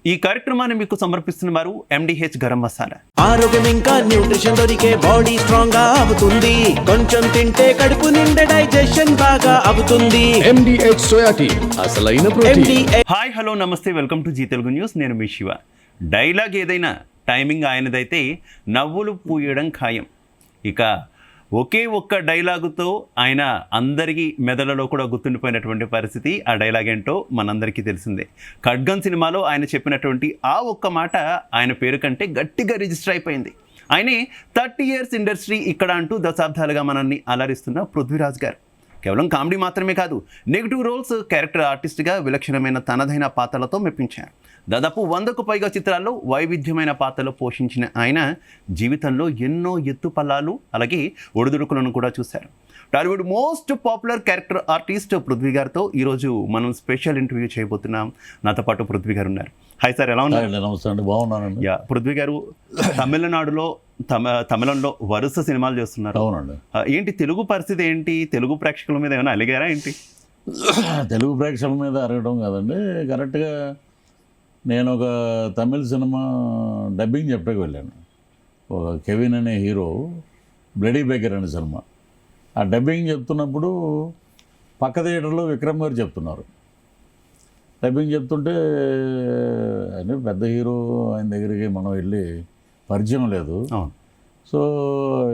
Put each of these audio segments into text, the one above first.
ఈ కార్యక్రమాన్ని మీకు సమర్పిస్తున్నారు MDH గరం మసాలా. ఆరోగ్యం ఇంకా న్యూట్రిషన్ దొరికే బాడీ స్ట్రాంగ్ గా అవుతుంది. కొంచెం తింటే కడుపు నిండా డైజెషన్ బాగా అవుతుంది. MDH సోయా టీ అసలైన ప్రోటీన్. హాయ్ హలో నమస్తే, welcome to Zee Telugu news. నేను మీ శివ. డైలాగ్ ఏదైనా టైమింగ్ ఆయనదైతే నవ్వులు పూయడం ఖాయం. ఇక ఒకే ఒక్క డైలాగుతో ఆయన అందరికీ మెదడులో కూడా గుర్తుండిపోయినటువంటి పరిస్థితి. ఆ డైలాగ్ ఏంటో మనందరికీ తెలిసిందే. ఖడ్గం సినిమాలో ఆయన చెప్పినటువంటి ఆ ఒక్క మాట ఆయన పేరు కంటే గట్టిగా రిజిస్టర్ అయిపోయింది. ఆయనే 30 years ఇండస్ట్రీ ఇక్కడ అంటూ దశాబ్దాలుగా మనల్ని అలరిస్తున్న పృథ్వీరాజ్ గారు. కేవలం కామెడీ మాత్రమే కాదు, నెగిటివ్ రోల్స్, క్యారెక్టర్ ఆర్టిస్ట్గా విలక్షణమైన తనదైన పాత్రలతో మెప్పించారు. దాదాపు 100కు పైగా చిత్రాల్లో వైవిధ్యమైన పాత్రలు పోషించిన ఆయన జీవితంలో ఎన్నో ఎత్తుపల్లాలు అలాగే ఒడిదుడుకులను కూడా చూశారు. Tollywood most popular character artist Prithvi గారితో ఈరోజు మనం స్పెషల్ ఇంటర్వ్యూ చేయబోతున్నాం. నాతో పాటు పృథ్వీ గారు ఉన్నారు. హాయ్ సార్, ఎలా ఉన్నారు? నమస్తే అండి, బాగున్నానండి. పృథ్వీ గారు తమిళనాడులో తమిళంలో వరుస సినిమాలు చేస్తున్నారు. అవునండి. ఏంటి తెలుగు పరిస్థితి ఏంటి? తెలుగు ప్రేక్షకుల మీద ఏమైనా అలిగారా ఏంటి? తెలుగు ప్రేక్షకుల మీద అరగడం కాదండి, కరెక్ట్గా నేను ఒక తమిళ సినిమా డబ్బింగ్ చెప్పడానికి వెళ్ళాను. ఒక కెవిన్ అనే హీరో బ్లడీ బేకర్ అనే సినిమా. ఆ డబ్బింగ్ చెప్తున్నప్పుడు పక్క థియేటర్లో విక్రమ్ గారు చెప్తున్నారు. డబ్బింగ్ చెప్తుంటే ఆయన పెద్ద హీరో, ఆయన దగ్గరికి మనం వెళ్ళి పరిచయం లేదు. సో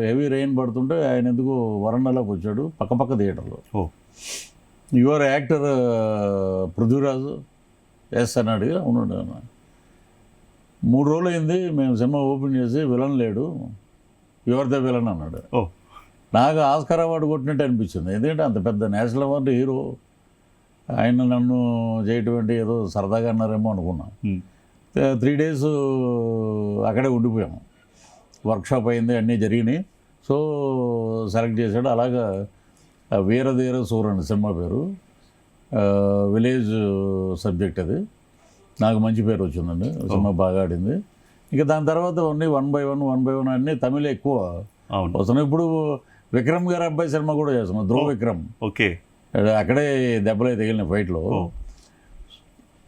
హెవీ రెయిన్ పడుతుంటే ఆయన ఎందుకు వరండాలోకి వచ్చాడు పక్క థియేటర్లో. యువర్ యాక్టర్ పృథ్వీరాజ్ ఎస్ అన్నాడు. అవునండి అన్న. 3 రోజులు అయింది మేము సినిమా ఓపెన్ చేసి, విలన్ లేడు, యువర్ ద విలన్ అన్నాడు. నాకు ఆస్కార్ అవార్డు కొట్టినట్టు అనిపించింది. ఎందుకంటే అంత పెద్ద నేషనల్ అవార్డు హీరో ఆయన నన్ను చేయటువంటి ఏదో సరదాగా అన్నారేమో అనుకున్నా. 3 days అక్కడే ఉండిపోయాము. వర్క్షాప్ అయింది, అన్నీ జరిగినాయి. సో సెలెక్ట్ చేశాడు. అలాగా వీరధీర సూరన్ సినిమా పేరు, విలేజ్ సబ్జెక్ట్. అది నాకు మంచి పేరు వచ్చిందండి. సినిమా బాగా ఆడింది. ఇంకా దాని తర్వాత అన్నీ వన్ బై వన్ అన్నీ తమిళ ఎక్కువ వస్తున్నాయి. ఇప్పుడు విక్రమ్ గారి అబ్బాయి సినిమా కూడా చేస్తున్నాం, ధ్రువ విక్రమ్. ఓకే, అక్కడే దెబ్బలు తగిలిన ఫైట్లో.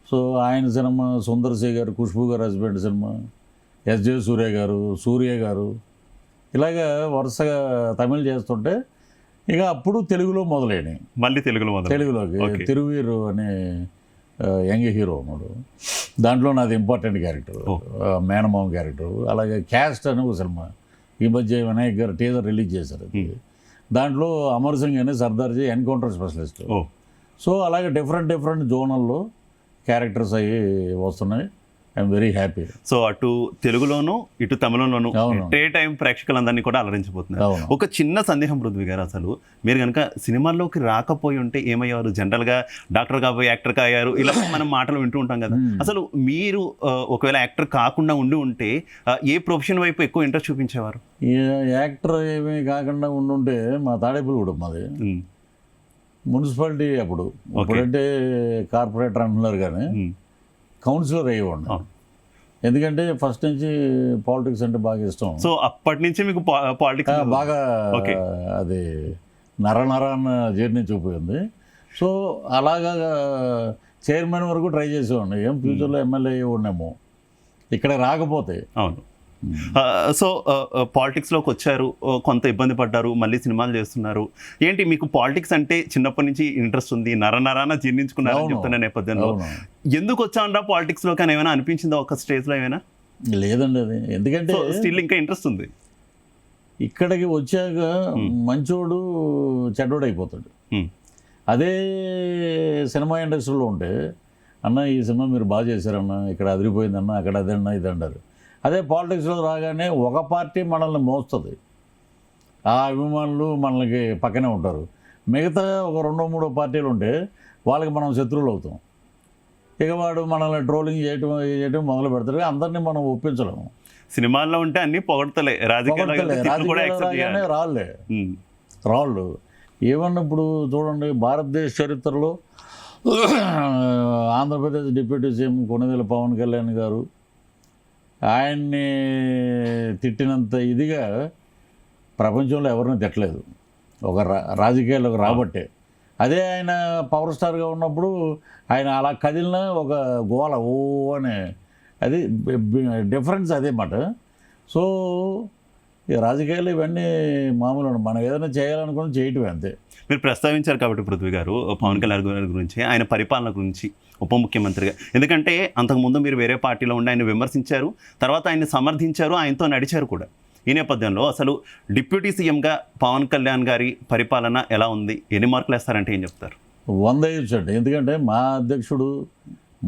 సో ఆయన సినిమా, సుందర్ సి గారు, ఖుష్బూ గారు హస్బెండ్ సినిమా, SJ సూర్య గారు ఇలాగా వరుసగా తమిళ్ చేస్తుంటే ఇక అప్పుడు తెలుగులో మొదలైనవి. మళ్ళీ తెలుగులోకి తిరువీరు అనే యంగ్ హీరో ఉన్నాడు. దాంట్లో నాది ఇంపార్టెంట్ క్యారెక్టర్, మేనమామ క్యారెక్టర్. అలాగే క్యాస్ట్ అనే ఒక సినిమా ఈ మధ్య వినాయక్ గారు టీజర్ రిలీజ్ చేశారు. దాంట్లో అమర్ సింగ్ అనే సర్దార్జీ ఎన్కౌంటర్ స్పెషలిస్ట్. సో అలాగే డిఫరెంట్ జోనల్లో క్యారెక్టర్స్ అయ్యి వస్తున్నాయి. I'm very happy. సో అటు తెలుగులోను ఇటు తమిళంలోను ఎట్ ఏ టైం ప్రేక్షకులందరినీ కూడా అలరించిపోతున్నారు. ఒక చిన్న సందేహం పృథ్వీ గారు, అసలు మీరు కనుక సినిమాల్లోకి రాకపోయి ఉంటే ఏమయ్యారు? జనరల్గా డాక్టర్ కాబోయి యాక్టర్గా అయ్యారు, ఇలా మనం మాటలు వింటూ ఉంటాం కదా. అసలు మీరు ఒకవేళ యాక్టర్ కాకుండా ఉంటే ఏ ప్రొఫెషన్ వైపు ఎక్కువ ఇంట్రెస్ట్ చూపించేవారు? యాక్టర్ ఏమీ కాకుండా ఉండుంటే మా తాడేపల్లిగూడెం మాది మున్సిపాలిటీ. అప్పుడంటే కార్పొరేటర్ అంటున్నారు కానీ కౌన్సిలర్ అయ్యేవాడిని. ఎందుకంటే ఫస్ట్ నుంచి పాలిటిక్స్ అంటే బాగా ఇష్టం. సో అప్పటి నుంచి మీకు పాలిటిక్స్ బాగా అది నరన్న జర్నీ చూపింది. సో అలాగా చైర్మన్ వరకు ట్రై చేసేవాడిని. ఏం ఫ్యూచర్లో ఎమ్మెల్యే అయ్యేవాడినేమో ఇక్కడ రాకపోతే. అవును. సో పాలిటిక్స్లోకి వచ్చారు, కొంత ఇబ్బంది పడ్డారు, మళ్ళీ సినిమాలు చేస్తున్నారు. ఏంటి మీకు పాలిటిక్స్ అంటే చిన్నప్పటి నుంచి ఇంట్రెస్ట్ ఉంది, నరాన జీర్ణించుకున్నారని చెప్తున్న నేపథ్యంలో ఎందుకు వచ్చామరా పాలిటిక్స్లోకి అని ఏమైనా అనిపించిందా ఒక స్టేజ్లో ఏమైనా? లేదండి, అది ఎందుకంటే స్టిల్ ఇంకా ఇంట్రెస్ట్ ఉంది. ఇక్కడికి వచ్చాక మంచోడు చెడ్డోడు అయిపోతాడు. అదే సినిమా ఇండస్ట్రీలో ఉంటే అన్న ఈ సినిమా మీరు బాగా చేశారన్న, ఇక్కడ అదిరిపోయిందన్న, అక్కడ అదన్నా ఇది అంటారు. అదే పాలిటిక్స్లో రాగానే ఒక పార్టీ మనల్ని మోస్తుంది, ఆ అభిమానులు మనకి పక్కనే ఉంటారు. మిగతా ఒక 2-3 పార్టీలు ఉంటే వాళ్ళకి మనం శత్రువులు అవుతాం. ఇక వాడు మనల్ని ట్రోలింగ్ చేయటం మొదలు పెడతారు. అందరినీ మనం ఒప్పించలేము. సినిమాల్లో ఉంటే అన్ని పొగడతలే, రాజకీయాలు రాళ్ళు. ఏమన్నా ఇప్పుడు చూడండి, భారతదేశ చరిత్రలో ఆంధ్రప్రదేశ్ డిప్యూటీ సీఎం కొణిదెల పవన్ కళ్యాణ్ గారు ఆయన్ని తిట్టినంత ఇదిగా ప్రపంచంలో ఎవరిని తిట్టలేదు ఒక రాజకీయాల్లోకి రాబట్టే. అదే ఆయన పవర్ స్టార్గా ఉన్నప్పుడు ఆయన అలా కదిలిన ఒక గోల ఓ అని అది డిఫరెన్స్ అదే మాట. సో ఈ రాజకీయాలు ఇవన్నీ మామూలు, మనం ఏదైనా చేయాలనుకుని చేయటమే అంతే. మీరు ప్రస్తావించారు కాబట్టి పృథ్వీ గారు పవన్ కళ్యాణ్ గారి గురించి, ఆయన పరిపాలన గురించి ఉప ముఖ్యమంత్రిగా, ఎందుకంటే అంతకుముందు మీరు వేరే పార్టీలో ఉండి ఆయన విమర్శించారు, తర్వాత ఆయన్ని సమర్థించారు, ఆయనతో నడిచారు కూడా. ఈ నేపథ్యంలో అసలు డిప్యూటీ సీఎంగా పవన్ కళ్యాణ్ గారి పరిపాలన ఎలా ఉంది, ఎన్ని మార్కులు వేస్తారంటే ఏం చెప్తారు? 100 ఇచ్చండి. ఎందుకంటే మా అధ్యక్షుడు,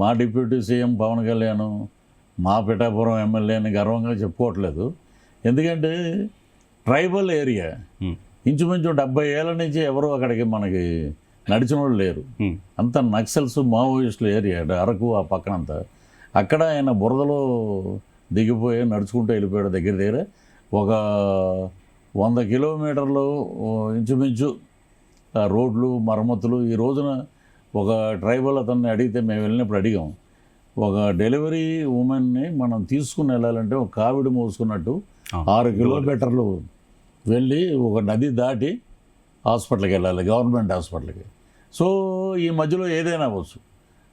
మా డిప్యూటీ సీఎం పవన్ కళ్యాణ్, మా పిఠాపురం ఎమ్మెల్యే అని గర్వంగా చెప్పుకోవట్లేదు. ఎందుకంటే ట్రైబల్ ఏరియా, ఇంచుమించు 70 ఏళ్ళ నుంచి ఎవరు అక్కడికి మనకి నడిచిన వాళ్ళు లేరు. అంత నక్సల్స్ మావోయిస్టుల ఏరియా, అరకు ఆ పక్కనంతా. అక్కడ ఆయన బురదలో దిగిపోయి నడుచుకుంటూ వెళ్ళిపోయాడు. దగ్గర ఒక 100 కిలోమీటర్లు ఇంచుమించు రోడ్లు మరమ్మతులు. ఈ రోజున ఒక ట్రైబల్ అతన్ని అడిగితే, మేము వెళ్ళినప్పుడు అడిగాం, ఒక డెలివరీ ఉమెన్ని మనం తీసుకుని వెళ్ళాలంటే ఒక కావిడి మోసుకున్నట్టు 6 కిలోమీటర్లు వెళ్ళి ఒక నది దాటి హాస్పిటల్కి వెళ్ళాలి, గవర్నమెంట్ హాస్పిటల్కి. సో ఈ మధ్యలో ఏదైనా అవ్వచ్చు,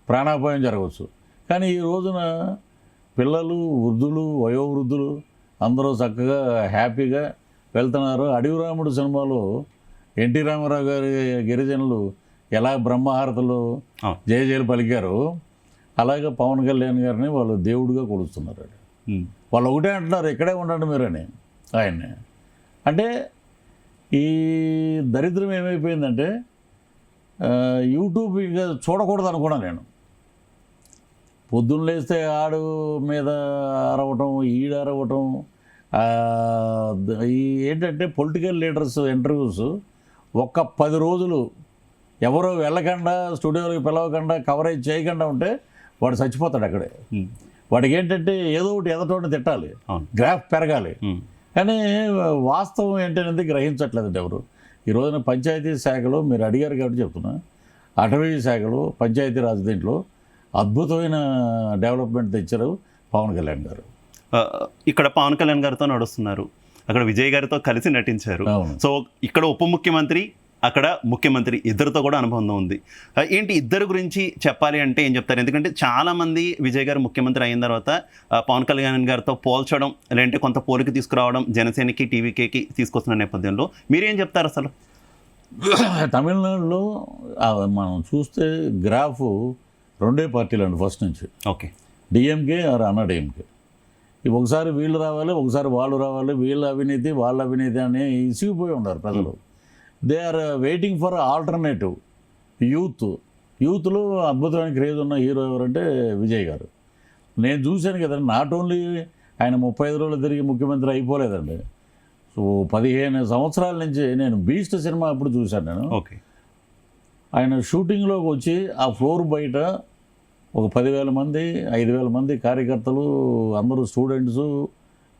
ప్రాణాపాయం జరగవచ్చు. కానీ ఈ రోజున పిల్లలు, వృద్ధులు, వయోవృద్ధులు అందరూ చక్కగా హ్యాపీగా వెళ్తున్నారు. అడవి రాముడు సినిమాలో ఎన్టీ రామారావు గారి గిరిజనులు ఎలా బ్రహ్మహారతలు జయజయలు పలికారు, అలాగే పవన్ కళ్యాణ్ గారిని వాళ్ళు దేవుడిగా కొలుస్తున్నారు. వాళ్ళు ఒకటే అంటున్నారు, ఇక్కడే ఉండండి మీరని ఆయన్ని. అంటే ఈ దరిద్రం ఏమైపోయిందంటే యూట్యూబ్ ఇక చూడకూడదు అనుకున్నాను నేను. పొద్దున్న లేస్తే ఆడు మీద అరవటం, ఈడు అరవటం, ఈ ఏంటంటే పొలిటికల్ లీడర్స్ ఇంటర్వ్యూస్ ఒక్క 10 రోజులు ఎవరో వెళ్ళకుండా, స్టూడియోకి పిలవకుండా, కవరేజ్ చేయకుండా ఉంటే వాడు చచ్చిపోతాడు అక్కడే. వాడికి ఏంటంటే ఏదో ఒకటి ఎదటోడిని తిట్టాలి, గ్రాఫ్ పెరగాలి. కానీ వాస్తవం ఏంటనేది గ్రహించట్లేదండి ఎవరు. ఈ రోజున పంచాయతీ శాఖలో మీరు అడిగారు కాబట్టి చెప్తున్నా, అటవీ శాఖలో పంచాయతీరాజ్ దీంట్లో అద్భుతమైన డెవలప్మెంట్ తెచ్చారు పవన్ కళ్యాణ్ గారు. ఇక్కడ పవన్ కళ్యాణ్ గారితో నడుస్తున్నారు, అక్కడ విజయ్ గారితో కలిసి నటించారు. సో ఇక్కడ ఉప ముఖ్యమంత్రి, అక్కడ ముఖ్యమంత్రి, ఇద్దరితో కూడా అనుబంధం ఉంది. ఏంటి ఇద్దరు గురించి చెప్పాలి అంటే ఏం చెప్తారు? ఎందుకంటే చాలామంది విజయ్ గారు ముఖ్యమంత్రి అయిన తర్వాత పవన్ కళ్యాణ్ గారితో పోల్చడం, లేదంటే కొంత పోలిక తీసుకురావడం జనసేనకి, టీవీకేకి తీసుకొస్తున్న నేపథ్యంలో మీరేం చెప్తారు అసలు? తమిళనాడులో మనం చూస్తే గ్రాఫ్ 2 పార్టీలు అండి ఫస్ట్ నుంచి. ఓకే, డిఎంకే ఆర్ అన్నా డిఎంకే. ఒకసారి వీళ్ళు రావాలి, ఒకసారి వాళ్ళు రావాలి, వీళ్ళ అవినీతి వాళ్ళ అవినీతి అని ఇసిగిపోయి ఉన్నారు ప్రజలు. They are waiting for alternative. యూత్లో అద్భుతమైన క్రేజ్ ఉన్న హీరో ఎవరంటే విజయ్ గారు. నేను చూశాను కదండి, నాట్ ఓన్లీ ఆయన 35 రోజులు తిరిగి ముఖ్యమంత్రి అయిపోలేదండి. సో 15 సంవత్సరాల నుంచి నేను బీస్ట్ సినిమా అప్పుడు చూశాను నేను. ఓకే, ఆయన షూటింగ్లోకి వచ్చి ఆ ఫ్లోర్ బయట ఒక 10,000 మంది 5,000 మంది కార్యకర్తలు, అందరూ students,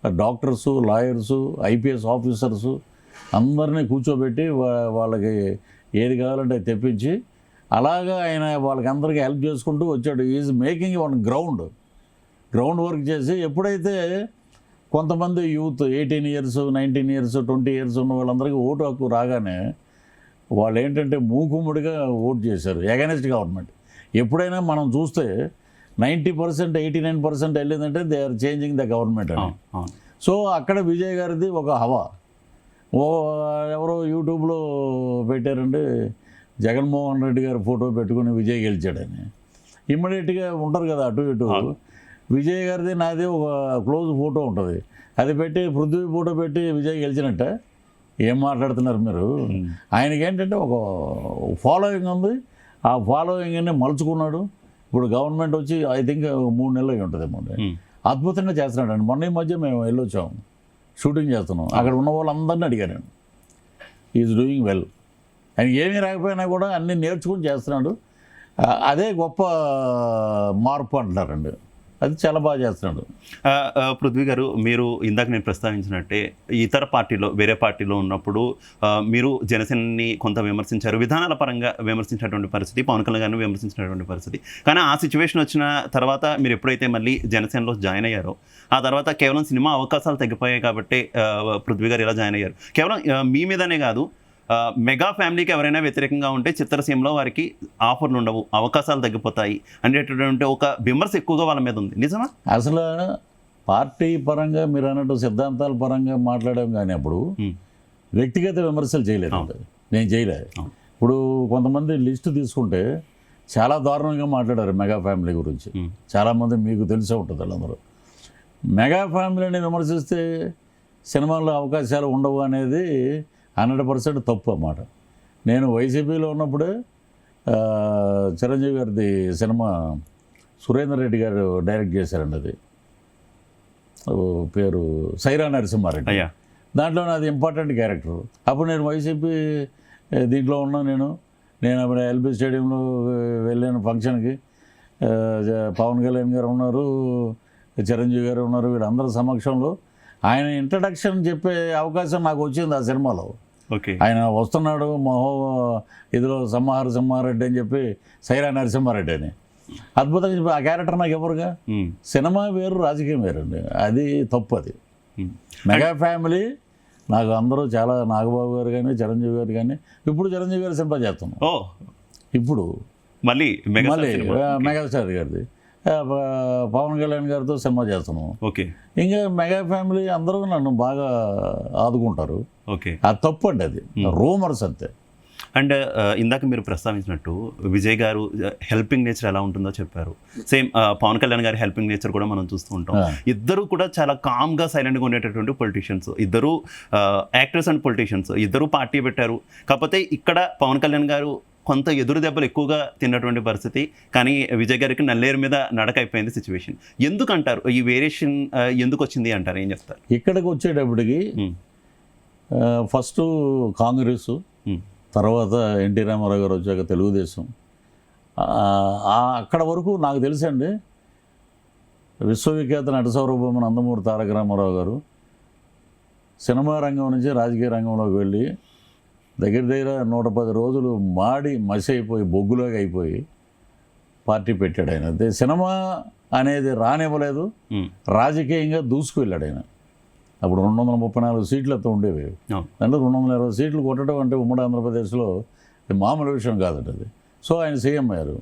doctors, lawyers, IPS officers అందరినీ కూర్చోబెట్టి వాళ్ళకి ఏది కావాలంటే తెప్పించి అలాగా ఆయన వాళ్ళకి అందరికీ హెల్ప్ చేసుకుంటూ వచ్చాడు. Is making one ground work చేసి, ఎప్పుడైతే కొంతమంది యూత్ 18 years 19 years 20 years ఉన్న వాళ్ళందరికీ ఓటు హక్కు రాగానే వాళ్ళు ఏంటంటే మూకుమ్ముడిగా ఓటు చేశారు ఎగనెస్ట్ గవర్నమెంట్. ఎప్పుడైనా మనం చూస్తే 90% 89% వెళ్ళిందంటే they are changing the government అని. సో అక్కడ విజయ్ గారిది ఒక హవా. ఎవరో యూట్యూబ్లో పెట్టారండి, జగన్మోహన్ రెడ్డి గారి ఫోటో పెట్టుకుని విజయ్ గెలిచాడని. ఇమ్మీడియట్గా ఉంటారు కదా అటు ఇటు, విజయ్ గారిది నాది ఒక క్లోజ్ ఫోటో ఉంటుంది, అది పెట్టి పృథ్వీ ఫోటో పెట్టి విజయ్ గెలిచినట్ట. ఏం మాట్లాడుతున్నారు మీరు? ఆయనకి ఏంటంటే ఒక ఫాలోయింగ్ ఉంది, ఆ ఫాలోయింగ్ని మలుచుకున్నాడు. ఇప్పుడు గవర్నమెంట్ వచ్చి ఐ థింక్ 3 నెలలు అయి ఉంటుంది. అద్భుతంగా చేస్తున్నాడు. మొన్న ఈ మధ్య మేము వెళ్ళొచ్చాము, షూటింగ్ చేస్తున్నాం. అక్కడ ఉన్న వాళ్ళందరినీ అడిగాను నేను, ఈజ్ డూయింగ్ వెల్. ఆయన ఏమీ రాకపోయినా కూడా అన్నీ నేర్చుకుని చేస్తున్నాడు. అదే గొప్ప మార్పు అంటున్నారండి. అది చాలా బాగా చేస్తున్నాడు. పృథ్వీ గారు, మీరు ఇందాక నేను ప్రస్తావించినట్టే ఇతర పార్టీలో, వేరే పార్టీలో ఉన్నప్పుడు మీరు జనసేనని కొంత విమర్శించారు, విధానాల పరంగా విమర్శించినటువంటి పరిస్థితి, పవన్ కళ్యాణ్ గారిని విమర్శించినటువంటి పరిస్థితి. కానీ ఆ సిచ్యువేషన్ వచ్చిన తర్వాత మీరు ఎప్పుడైతే మళ్ళీ జనసేనలో జాయిన్ అయ్యారో, ఆ తర్వాత కేవలం సినిమా అవకాశాలు తగ్గిపోయాయి కాబట్టి పృథ్వీ గారు ఇలా జాయిన్ అయ్యారు. కేవలం మీ మీదనే కాదు, మెగా ఫ్యామిలీకి ఎవరైనా వ్యతిరేకంగా ఉంటే చిత్రసీమలో వారికి ఆఫర్లు ఉండవు, అవకాశాలు తగ్గిపోతాయి అనేటటువంటి ఒక విమర్శ ఎక్కువగా వాళ్ళ మీద ఉంది. నిజమా? అసలు పార్టీ పరంగా మీరు అన్నట్టు సిద్ధాంతాల పరంగా మాట్లాడాం, కానీ అప్పుడు వ్యక్తిగత విమర్శలు చేయలేదు. నేను చేయలేదు. ఇప్పుడు కొంతమంది లిస్టు తీసుకుంటే చాలా దారుణంగా మాట్లాడారు మెగా ఫ్యామిలీ గురించి. చాలామంది మీకు తెలిసే ఉంటుంది వాళ్ళందరూ. మెగా ఫ్యామిలీని విమర్శిస్తే సినిమాల్లో అవకాశాలు ఉండవు అనేది 100% తప్పు అన్నమాట. నేను వైసీపీలో ఉన్నప్పుడే చిరంజీవి గారిది సినిమా సురేందర్ రెడ్డి గారు డైరెక్ట్ చేశారండి. అది పేరు సైరా నరసింహారెడ్డి. అయ్యా, దాంట్లో నాది ఇంపార్టెంట్ క్యారెక్టర్. అప్పుడు నేను వైసీపీ దీంట్లో ఉన్నాను. నేను అప్పుడు ఎల్బీ స్టేడియంలో వెళ్ళాను ఫంక్షన్కి. పవన్ కళ్యాణ్ గారు ఉన్నారు, చిరంజీవి గారు ఉన్నారు. వీళ్ళందరి సమక్షంలో ఆయన ఇంట్రడక్షన్ చెప్పే అవకాశం నాకు వచ్చింది ఆ సినిమాలో. ఓకే. ఆయన వస్తున్నాడు ఇదిలో సింహారెడ్డి అని చెప్పి సైరా నరసింహారెడ్డి అని అద్భుతంగా చెప్పి ఆ క్యారెక్టర్ నాకు ఎవరుగా. సినిమా వేరు, రాజకీయం వేరండి. అది తప్పు. అది మెగా ఫ్యామిలీ నాకు అందరూ చాలా, నాగబాబు గారు కానీ చిరంజీవి గారు కానీ, ఇప్పుడు చిరంజీవి గారు సినిమా చేస్తున్నాం. ఇప్పుడు మళ్ళీ మెగాస్టార్ గారిది, పవన్ కళ్యాణ్ గారితో సినిమా చేస్తున్నాం. ఓకే. ఇంకా మెగా ఫ్యామిలీ అందరూ నన్ను బాగా ఆదుకుంటారు. ఓకే. అది తప్పు అండి, అది రూమర్స్ అంతే. అండ్ ఇందాక మీరు ప్రస్తావించినట్టు విజయ్ గారు హెల్పింగ్ నేచర్ ఎలా ఉంటుందో చెప్పారు. సేమ్ పవన్ కళ్యాణ్ గారి హెల్పింగ్ నేచర్ కూడా మనం చూస్తూ ఉంటాం. ఇద్దరు కూడా చాలా కామ్గా సైలెంట్గా ఉండేటటువంటి పొలిటీషియన్స్, ఇద్దరు యాక్టర్స్ అండ్ పొలిటీషియన్స్, ఇద్దరు పార్టీ పెట్టారు. కాకపోతే ఇక్కడ పవన్ కళ్యాణ్ గారు కొంత ఎదురు దెబ్బలు ఎక్కువగా తిన్నటువంటి పరిస్థితి, కానీ విజయ్ గారికి నల్లేరు మీద నడక అయిపోయింది సిచ్యువేషన్. ఎందుకంటారు ఈ వేరియేషన్ ఎందుకు వచ్చింది అంటారు? ఏం చెప్తారు? ఇక్కడికి వచ్చేటప్పటికి ఫస్ట్ కాంగ్రెస్, తర్వాత ఎన్టీ రామారావు గారు వచ్చాక తెలుగుదేశం. అక్కడ వరకు నాకు తెలుసండి, విశ్వవిఖ్యాత నట సార్వభౌమ నందమూరి తారక రామారావు గారు సినిమా రంగం నుంచి రాజకీయ రంగంలోకి వెళ్ళి దగ్గర 110 రోజులు మాడి మసి అయిపోయి బొగ్గులోకి అయిపోయి పార్టీ పెట్టాడు ఆయన. అదే సినిమా అనేది రానివ్వలేదు, రాజకీయంగా దూసుకు వెళ్ళాడు ఆయన. అప్పుడు 234 సీట్లతో ఉండేవి. అంటే 220 సీట్లు కొట్టడం అంటే ఉమ్మడి ఆంధ్రప్రదేశ్లో మామూలు విషయం కాదండి అది. సో ఆయన సీఎం అయ్యారు.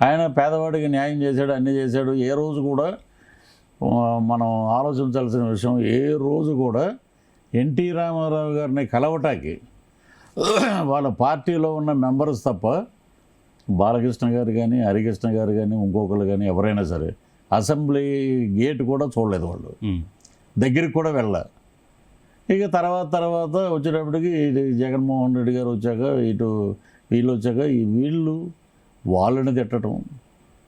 ఆయన పేదవాడికి న్యాయం చేశాడు, అన్నీ చేశాడు. ఏ రోజు కూడా మనం ఆలోచించాల్సిన విషయం, ఏ రోజు కూడా ఎన్టీ రామారావు గారిని కలవటానికి వాళ్ళ పార్టీలో ఉన్న మెంబర్స్ తప్ప బాలకృష్ణ గారు కానీ, హరికృష్ణ గారు కానీ, ఇంకొకరు కానీ ఎవరైనా సరే అసెంబ్లీ గేట్ కూడా చూడలేదు వాళ్ళు, దగ్గరికి కూడా వెళ్ళా. ఇక తర్వాత వచ్చేటప్పటికి జగన్మోహన్ రెడ్డి గారు వచ్చాక, ఇటు వీళ్ళు వచ్చాక వీళ్ళు వాళ్ళని తిట్టడం,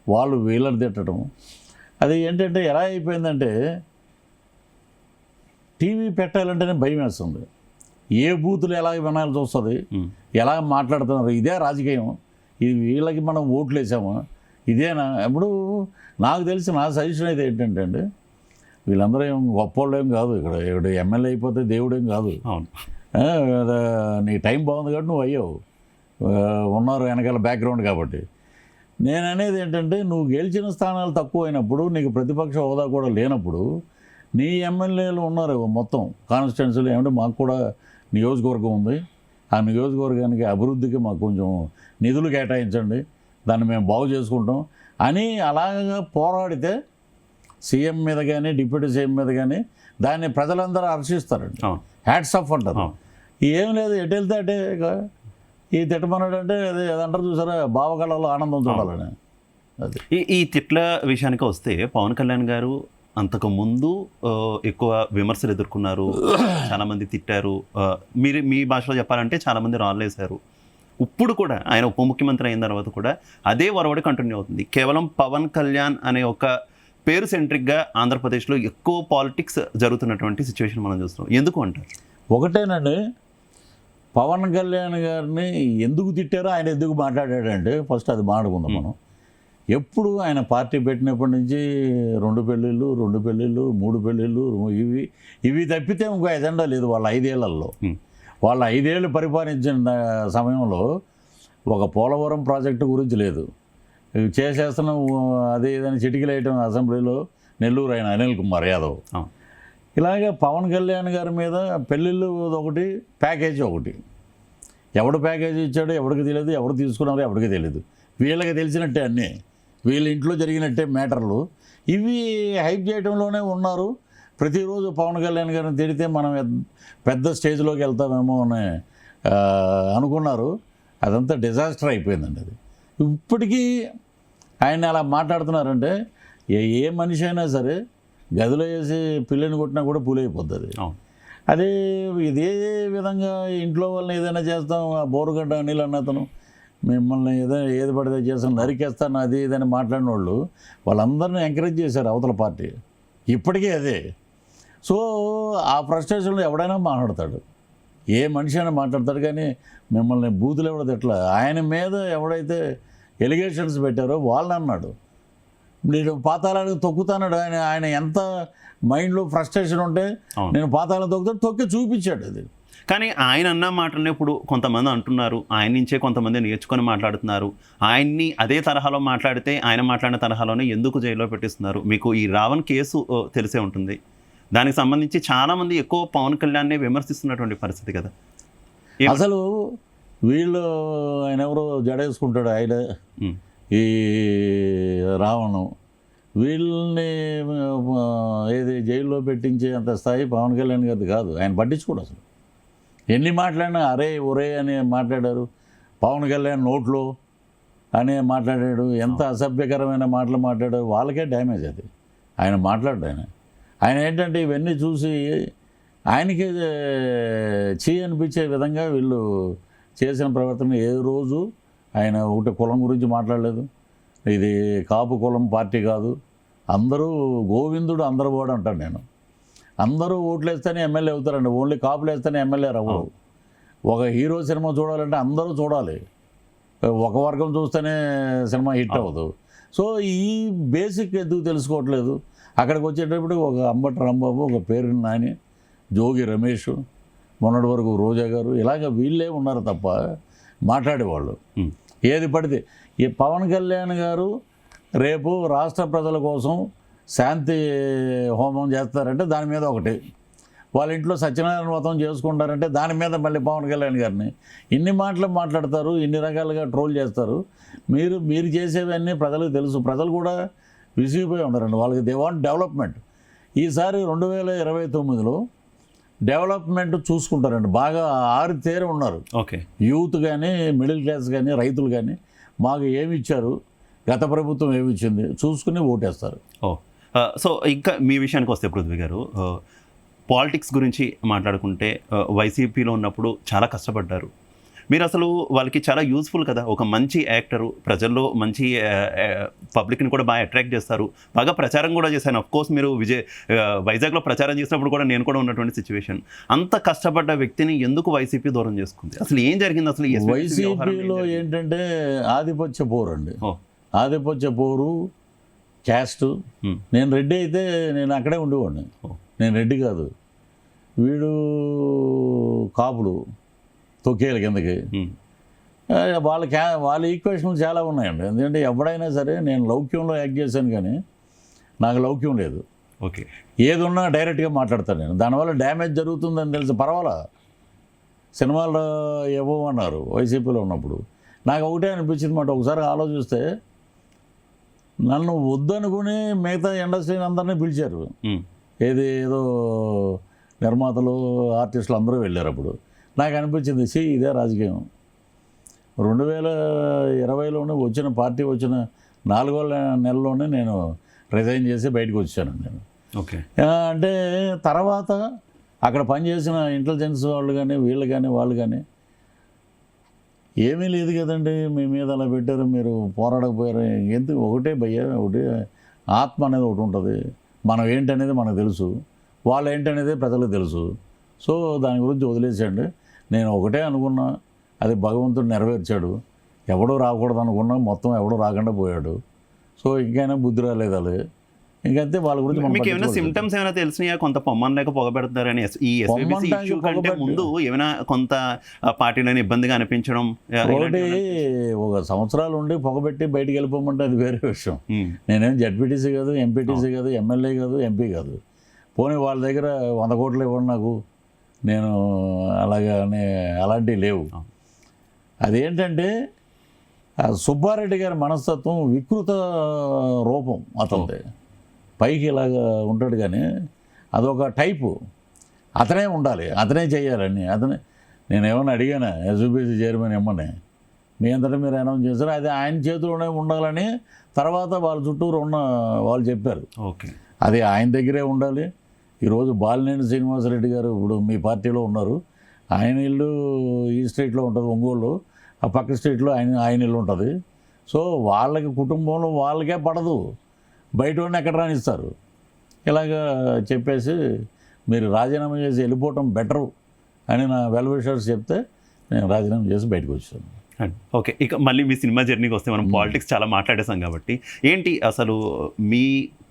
వాళ్ళు వీళ్ళని తిట్టడం. అది ఏంటంటే ఎలా అయిపోయిందంటే టీవీ పెట్టాలంటేనే భయం వేస్తుంది. ఏ బూతులు ఎలా వినాల్సి వస్తుంది, ఎలా మాట్లాడుతున్నారు, ఇదే రాజకీయం, ఇది వీళ్ళకి మనం ఓట్లు వేసామా, ఇదేనా? ఇప్పుడు నాకు తెలిసి నా సజెషన్ అయితే ఏంటంటే అండి, వీళ్ళందరూ ఏం గొప్పోళ్ళు ఏం కాదు. ఇక్కడ ఎమ్మెల్యే అయిపోతే దేవుడేం కాదు. నీ టైం బాగుంది కాబట్టి నువ్వు అయ్యావు, ఉన్నారు వెనకాల బ్యాక్గ్రౌండ్ కాబట్టి. నేను అనేది ఏంటంటే, నువ్వు గెలిచిన స్థానాలు తక్కువ అయినప్పుడు, నీకు ప్రతిపక్ష హోదా కూడా లేనప్పుడు, నీ ఎమ్మెల్యేలు ఉన్నారు మొత్తం కాన్స్టిట్యున్సీలు. ఏమంటే మాకు కూడా నియోజకవర్గం ఉంది, ఆ నియోజకవర్గానికి అభివృద్ధికి మాకు కొంచెం నిధులు కేటాయించండి, దాన్ని మేము బాగు చేసుకుంటాం అని అలాగా పోరాడితే సీఎం మీద కానీ, డిప్యూటీ సీఎం మీద కానీ దాన్ని ప్రజలందరూ హర్షిస్తారండి. హ్యాట్స్ ఆఫ్ అంటారు. ఏం లేదు, ఎటు వెళ్తే అంటే ఈ తిట్టమన్నాడు అంటే అది అంటారు చూసారా, భావకళలో ఆనందం చూడాలని. అది ఈ తిట్ల విషయానికి వస్తే పవన్ కళ్యాణ్ గారు అంతకుముందు ఎక్కువ విమర్శలు ఎదుర్కొన్నారు, చాలామంది తిట్టారు. మీరు మీ భాషలో చెప్పాలంటే చాలామంది రాళ్ళేశారు. ఇప్పుడు కూడా ఆయన ఉప ముఖ్యమంత్రి అయిన తర్వాత కూడా అదే వరవడి కంటిన్యూ అవుతుంది. కేవలం పవన్ కళ్యాణ్ అనే ఒక పేరు సెంట్రిక్గా ఆంధ్రప్రదేశ్లో ఎక్కువ పాలిటిక్స్ జరుగుతున్నటువంటి సిచ్యువేషన్ మనం చూస్తున్నాం. ఎందుకు అంటారు? ఒకటేనండి, పవన్ కళ్యాణ్ గారిని ఎందుకు తిట్టారో, ఆయన ఎందుకు మాట్లాడాడంటే ఫస్ట్ అది మాట్లాడుకుందాం మనం. ఎప్పుడు ఆయన పార్టీ పెట్టినప్పటి నుంచి 2 పెళ్ళిళ్ళు, 3 పెళ్ళిళ్ళు, ఇవి తప్పితే ఇంకో ఎజెండా లేదు వాళ్ళ 5 ఏళ్లలో. వాళ్ళ 5 ఏళ్ళు పరిపాలించిన సమయంలో ఒక పోలవరం ప్రాజెక్టు గురించి లేదు, చేసేస్తున్నాం అదే ఏదైనా చిటికలు వేయటం అసెంబ్లీలో, నెల్లూరు ఆయన అనిల్ కుమార్ యాదవ్. ఇలాగే పవన్ కళ్యాణ్ గారి మీద పెళ్ళిళ్ళు ఒకటి, ప్యాకేజీ ఒకటి. ఎవడు ప్యాకేజీ ఇచ్చాడో ఎవరికి తెలియదు, ఎవరు తీసుకున్నారో ఎవరికి తెలియదు. వీళ్ళకి తెలిసినట్టే అన్నీ, వీళ్ళ ఇంట్లో జరిగినట్టే మ్యాటర్లు ఇవి హైప్ చేయడంలోనే ఉన్నారు. ప్రతిరోజు పవన్ కళ్యాణ్ గారిని తిడితే మనం పెద్ద స్టేజ్లోకి వెళ్తామేమో అని అనుకున్నారు. అదంతా డిజాస్టర్ అయిపోయిందండి. అది ఇప్పటికీ ఆయన అలా మాట్లాడుతున్నారంటే ఏ మనిషి అయినా సరే గదిలో వేసి పిల్లని కొట్టినా కూడా పూలైపోతుంది. అదే ఇదే విధంగా ఇంట్లో వాళ్ళని ఏదైనా చేస్తాం, ఆ బోరుగడ్డ అనిల్ అన్న అతను మిమ్మల్ని ఏది పడితే చేస్తాను నరికేస్తాను అది ఇదని మాట్లాడిన వాళ్ళందరినీ ఎంకరేజ్ చేశారు అవతల పార్టీ. ఇప్పటికీ అదే. సో ఆ ఫ్రస్ట్రేషన్లో ఎవడైనా మాట్లాడతాడు, ఏ మనిషి అయినా మాట్లాడతాడు. కానీ మిమ్మల్ని బూతులు ఎవడో ఎట్లా ఆయన మీద ఎవడైతే ఎలిగేషన్స్ పెట్టారో వాళ్ళని అన్నాడు, నేను పాతాళానికి తొక్కుతాన్నాడు. ఆయన ఎంత మైండ్లో ఫ్రస్ట్రేషన్ ఉంటే నేను పాతాళం తొక్కుతాను, తొక్కి చూపించాడు అది. కానీ ఆయన అన్న మాటలను ఇప్పుడు కొంతమంది అంటున్నారు, ఆయన నుంచే కొంతమంది నేర్చుకొని మాట్లాడుతున్నారు. ఆయన్ని అదే తరహాలో మాట్లాడితే ఆయన మాట్లాడిన తరహాలోనే ఎందుకు జైల్లో పెట్టిస్తున్నారు? మీకు ఈ రావణ్ కేసు తెలిసే ఉంటుంది. దానికి సంబంధించి చాలామంది ఎక్కువ పవన్ కళ్యాణ్ని విమర్శిస్తున్నటువంటి పరిస్థితి కదా. అసలు వీళ్ళు ఆయన ఎవరో జడేసుకుంటాడు ఆయన, ఈ రావణం వీళ్ళని ఏది జైల్లో పెట్టించే అంత స్థాయి పవన్ కళ్యాణ్ గారిది కాదు. ఆయన పట్టించుకోడు అసలు. ఎన్ని మాట్లాడినా అరే ఒరే అని మాట్లాడారు. పవన్ కళ్యాణ్ నోట్లో అనే మాట్లాడాడు, ఎంత అసభ్యకరమైన మాటలు మాట్లాడారు. వాళ్ళకే డ్యామేజ్ అది. ఆయన మాట్లాడు ఆయన ఏంటంటే ఇవన్నీ చూసి ఆయనకి చీ అనిపించే విధంగా వీళ్ళు చేసిన ప్రవర్తన. ఏ రోజు ఆయన ఒకటి కులం గురించి మాట్లాడలేదు. ఇది కాపు కులం పార్టీ కాదు, అందరూ గోవిందుడు అందరూ వాడు అంటాను నేను. అందరూ ఓట్లు వేస్తేనే ఎమ్మెల్యే అవుతారండి, ఓన్లీ కాపులు వేస్తేనే ఎమ్మెల్యే అవ్వరు. ఒక హీరో సినిమా చూడాలంటే అందరూ చూడాలి, ఒక వర్గం చూస్తేనే సినిమా హిట్ అవ్వదు. సో ఈ బేసిక్ ఎందుకు తెలుసుకోవట్లేదు? అక్కడికి వచ్చేటప్పుడు ఒక అంబటి రాంబాబు, ఒక పేరు నాని, జోగి రమేష్, మొన్నటి వరకు రోజా గారు, ఇలాగ వీళ్ళే ఉన్నారు తప్ప మాట్లాడేవాళ్ళు ఏది పడితే. ఈ పవన్ కళ్యాణ్ గారు రేపు రాష్ట్ర ప్రజల కోసం శాంతి హోమం చేస్తారంటే దాని మీద ఒకటి, వాళ్ళ ఇంట్లో సత్యనారాయణ వ్రతం చేసుకుంటారంటే దాని మీద మళ్ళీ పవన్ కళ్యాణ్ గారిని ఇన్ని మాటలు మాట్లాడతారు, ఇన్ని రకాలుగా ట్రోల్ చేస్తారు. మీరు చేసేవన్నీ ప్రజలకు తెలుసు. ప్రజలు కూడా విసిగిపోయి ఉన్నారండి. వాళ్ళకి దే వాంట్ డెవలప్మెంట్. ఈసారి 2029లో డెవలప్మెంట్ చూసుకుంటారండి. బాగా ఆరితేరి ఉన్నారు. ఓకే, యూత్ కానీ, మిడిల్ క్లాస్ కానీ, రైతులు కానీ మాకు ఏమి ఇచ్చారు, గత ప్రభుత్వం ఏమి ఇచ్చింది చూసుకుని ఓటేస్తారు. సో ఇంకా మీ విషయానికి వస్తే పృథ్వీ గారు, పాలిటిక్స్ గురించి మాట్లాడుకుంటే వైసీపీలో ఉన్నప్పుడు చాలా కష్టపడ్డారు మీరు. అసలు వాళ్ళకి చాలా యూస్ఫుల్ కదా, ఒక మంచి యాక్టరు, ప్రజల్లో మంచి పబ్లిక్ని కూడా బాగా అట్రాక్ట్ చేస్తారు, బాగా ప్రచారం కూడా చేశాను. అఫ్కోర్స్ మీరు వైజాగ్లో ప్రచారం చేసినప్పుడు కూడా నేను కూడా ఉన్నటువంటి సిచ్యువేషన్. అంత కష్టపడ్డ వ్యక్తిని ఎందుకు వైసీపీ దూరం చేసుకుంది? అసలు ఏం జరిగింది? అసలు వైసీపీలో ఏంటంటే ఆధిపత్య పోరు అండి. ఆధిపత్య పోరు, క్యాస్ట్. నేను రెడ్డి అయితే నేను అక్కడే ఉండేవాడిని. నేను రెడ్డి కాదు, వీడు కాపులు తొక్కేయాలి కిందకి. వాళ్ళ ఈక్వేషన్లు చాలా ఉన్నాయండి. ఎందుకంటే ఎవడైనా సరే, నేను లౌక్యంలో యాక్ట్ చేశాను కానీ నాకు లౌక్యం లేదు. ఓకే, ఏది ఉన్నా డైరెక్ట్గా మాట్లాడతాను నేను. దానివల్ల డ్యామేజ్ జరుగుతుందని తెలిసి పర్వాలా. సినిమాలు ఇవ్వమన్నారు వైసీపీలో ఉన్నప్పుడు. నాకు ఒకటే అనిపించింది మాట, ఒకసారి ఆలోచిస్తే నన్ను వద్దనుకుని మిగతా ఇండస్ట్రీని అందరినీ పిలిచారు. ఏదో నిర్మాతలు, ఆర్టిస్టులు అందరూ వెళ్ళారు. అప్పుడు నాకు అనిపించింది, ఇదే రాజకీయం. 2020లోనే వచ్చిన పార్టీ వచ్చిన 4వ నెలలోనే నేను రిజైన్ చేసి బయటకు వచ్చాను నేను. ఓకే, అంటే తర్వాత అక్కడ పనిచేసిన ఇంటెలిజెన్స్ వాళ్ళు కానీ, వీళ్ళు కానీ, వాళ్ళు కానీ ఏమీ లేదు కదండి, మీ మీద అలా పెట్టారు, మీరు పోరాడకపోయారు. ఎందుకు? ఒకటే భయ్య, ఒకటి ఆత్మ అనేది ఒకటి ఉంటుంది. మనం ఏంటనేది మనకు తెలుసు, వాళ్ళు ఏంటనేది ప్రజలకు తెలుసు. సో దాని గురించి వదిలేసండి. నేను ఒకటే అనుకున్నా, అది భగవంతుడు నెరవేర్చాడు. ఎవడో రాకూడదు అనుకున్నా, మొత్తం ఎవడో రాకుండా పోయాడు. సో ఇంకైనా బుద్ధి రాలేదు అది. ఇంకంతే. వాళ్ళ గురించి మీకు ఏమైనా సిమ్టమ్స్ ఏమైనా తెలిసినాయా? కొంత పొమ్మనలేక పొగబెడతారని ఈ ఎస్వీబీసీ ఇష్యూ కంటే ముందు ఏమైనా కొంత పార్టీలను ఇబ్బందిగా అనిపించడం? ఒకటి 1 సంవత్సరాలు ఉండి పొగబెట్టి బయటికి వెళ్ళిపోమంటే అది వేరే విషయం. నేనేం జడ్పీటీసీ కాదు, ఎంపీటీసీ కాదు, ఎమ్మెల్యే కాదు, ఎంపీ కాదు. పోనీ వాళ్ళ దగ్గర 100 కోట్లు ఇవ్వండి నాకు, నేను అలాంటివి లేవు. అదేంటంటే ఆ సుబ్బారెడ్డి గారి మనస్తత్వం వికృత రూపం అతనిది. పైకి ఇలాగా ఉంటాడు కానీ అదొక టైపు. అతనే ఉండాలి, అతనే చేయాలని. నేను ఏమన్నా అడిగాను ఎస్యూబీసీ చైర్మన్ ఇమ్మని, మీ అంతటా మీరు అనౌన్స్ చేశారు, అది ఆయన చేతిలోనే ఉండాలని తర్వాత వాళ్ళ చుట్టూరు ఉన్న వాళ్ళు చెప్పారు. ఓకే, అది ఆయన దగ్గరే ఉండాలి. ఈరోజు బాలినేని శ్రీనివాసరెడ్డి గారు ఇప్పుడు మీ పార్టీలో ఉన్నారు. ఆయన ఇల్లు ఈ స్ట్రీట్లో ఉంటుంది, ఒంగోలు. ఆ పక్క స్ట్రీట్లో ఆయన ఇల్లు ఉంటుంది. సో వాళ్ళకి కుటుంబంలో వాళ్ళకే పడదు, బయట వాడిని ఎక్కడ రానిస్తారు. ఇలాగా చెప్పేసి మీరు రాజీనామా చేసి వెళ్ళిపోవటం బెటరు అని నా వెల్ విషర్స్ చెప్తే నేను రాజీనామా చేసి బయటకు వచ్చాను. ఓకే, ఇక మళ్ళీ మీ సినిమా జర్నీకి వస్తే మనం పాలిటిక్స్ చాలా మాట్లాడేసాం కాబట్టి ఏంటి అసలు మీ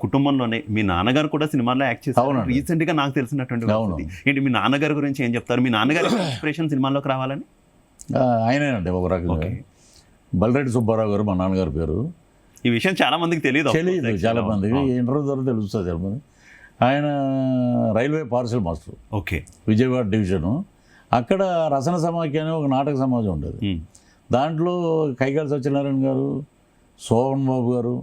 కుటుంబంలోనే మీ నాన్నగారు కూడా సినిమాల్లో యాక్ట్ చేస్తారు. అవునండి. రీసెంట్గా నాకు తెలిసినటువంటి అవును. పరిస్థితి. ఏంటి మీ నాన్నగారి గురించి ఏం చెప్తారు? మీ నాన్నగారి ఇన్స్పిరేషన్ సినిమాల్లోకి రావాలని? ఆయనేనండి ఒక రకంగా. బల్రెడ్డి సుబ్బారావు గారు మా నాన్నగారి పేరు. ఈ విషయం చాలా మందికి తెలియదు. చాలా మందికి ఇంటర్వ్యూ ద్వారా తెలుస్తుంది చాలా మంది. ఆయన railway parcel master. Okay, Vijayawada division. అక్కడ రసన సమాఖ్య అనే ఒక నాటక సమాజం ఉండేది. దాంట్లో కైకాల సత్యనారాయణ గారు, శోభన్ బాబు గారు,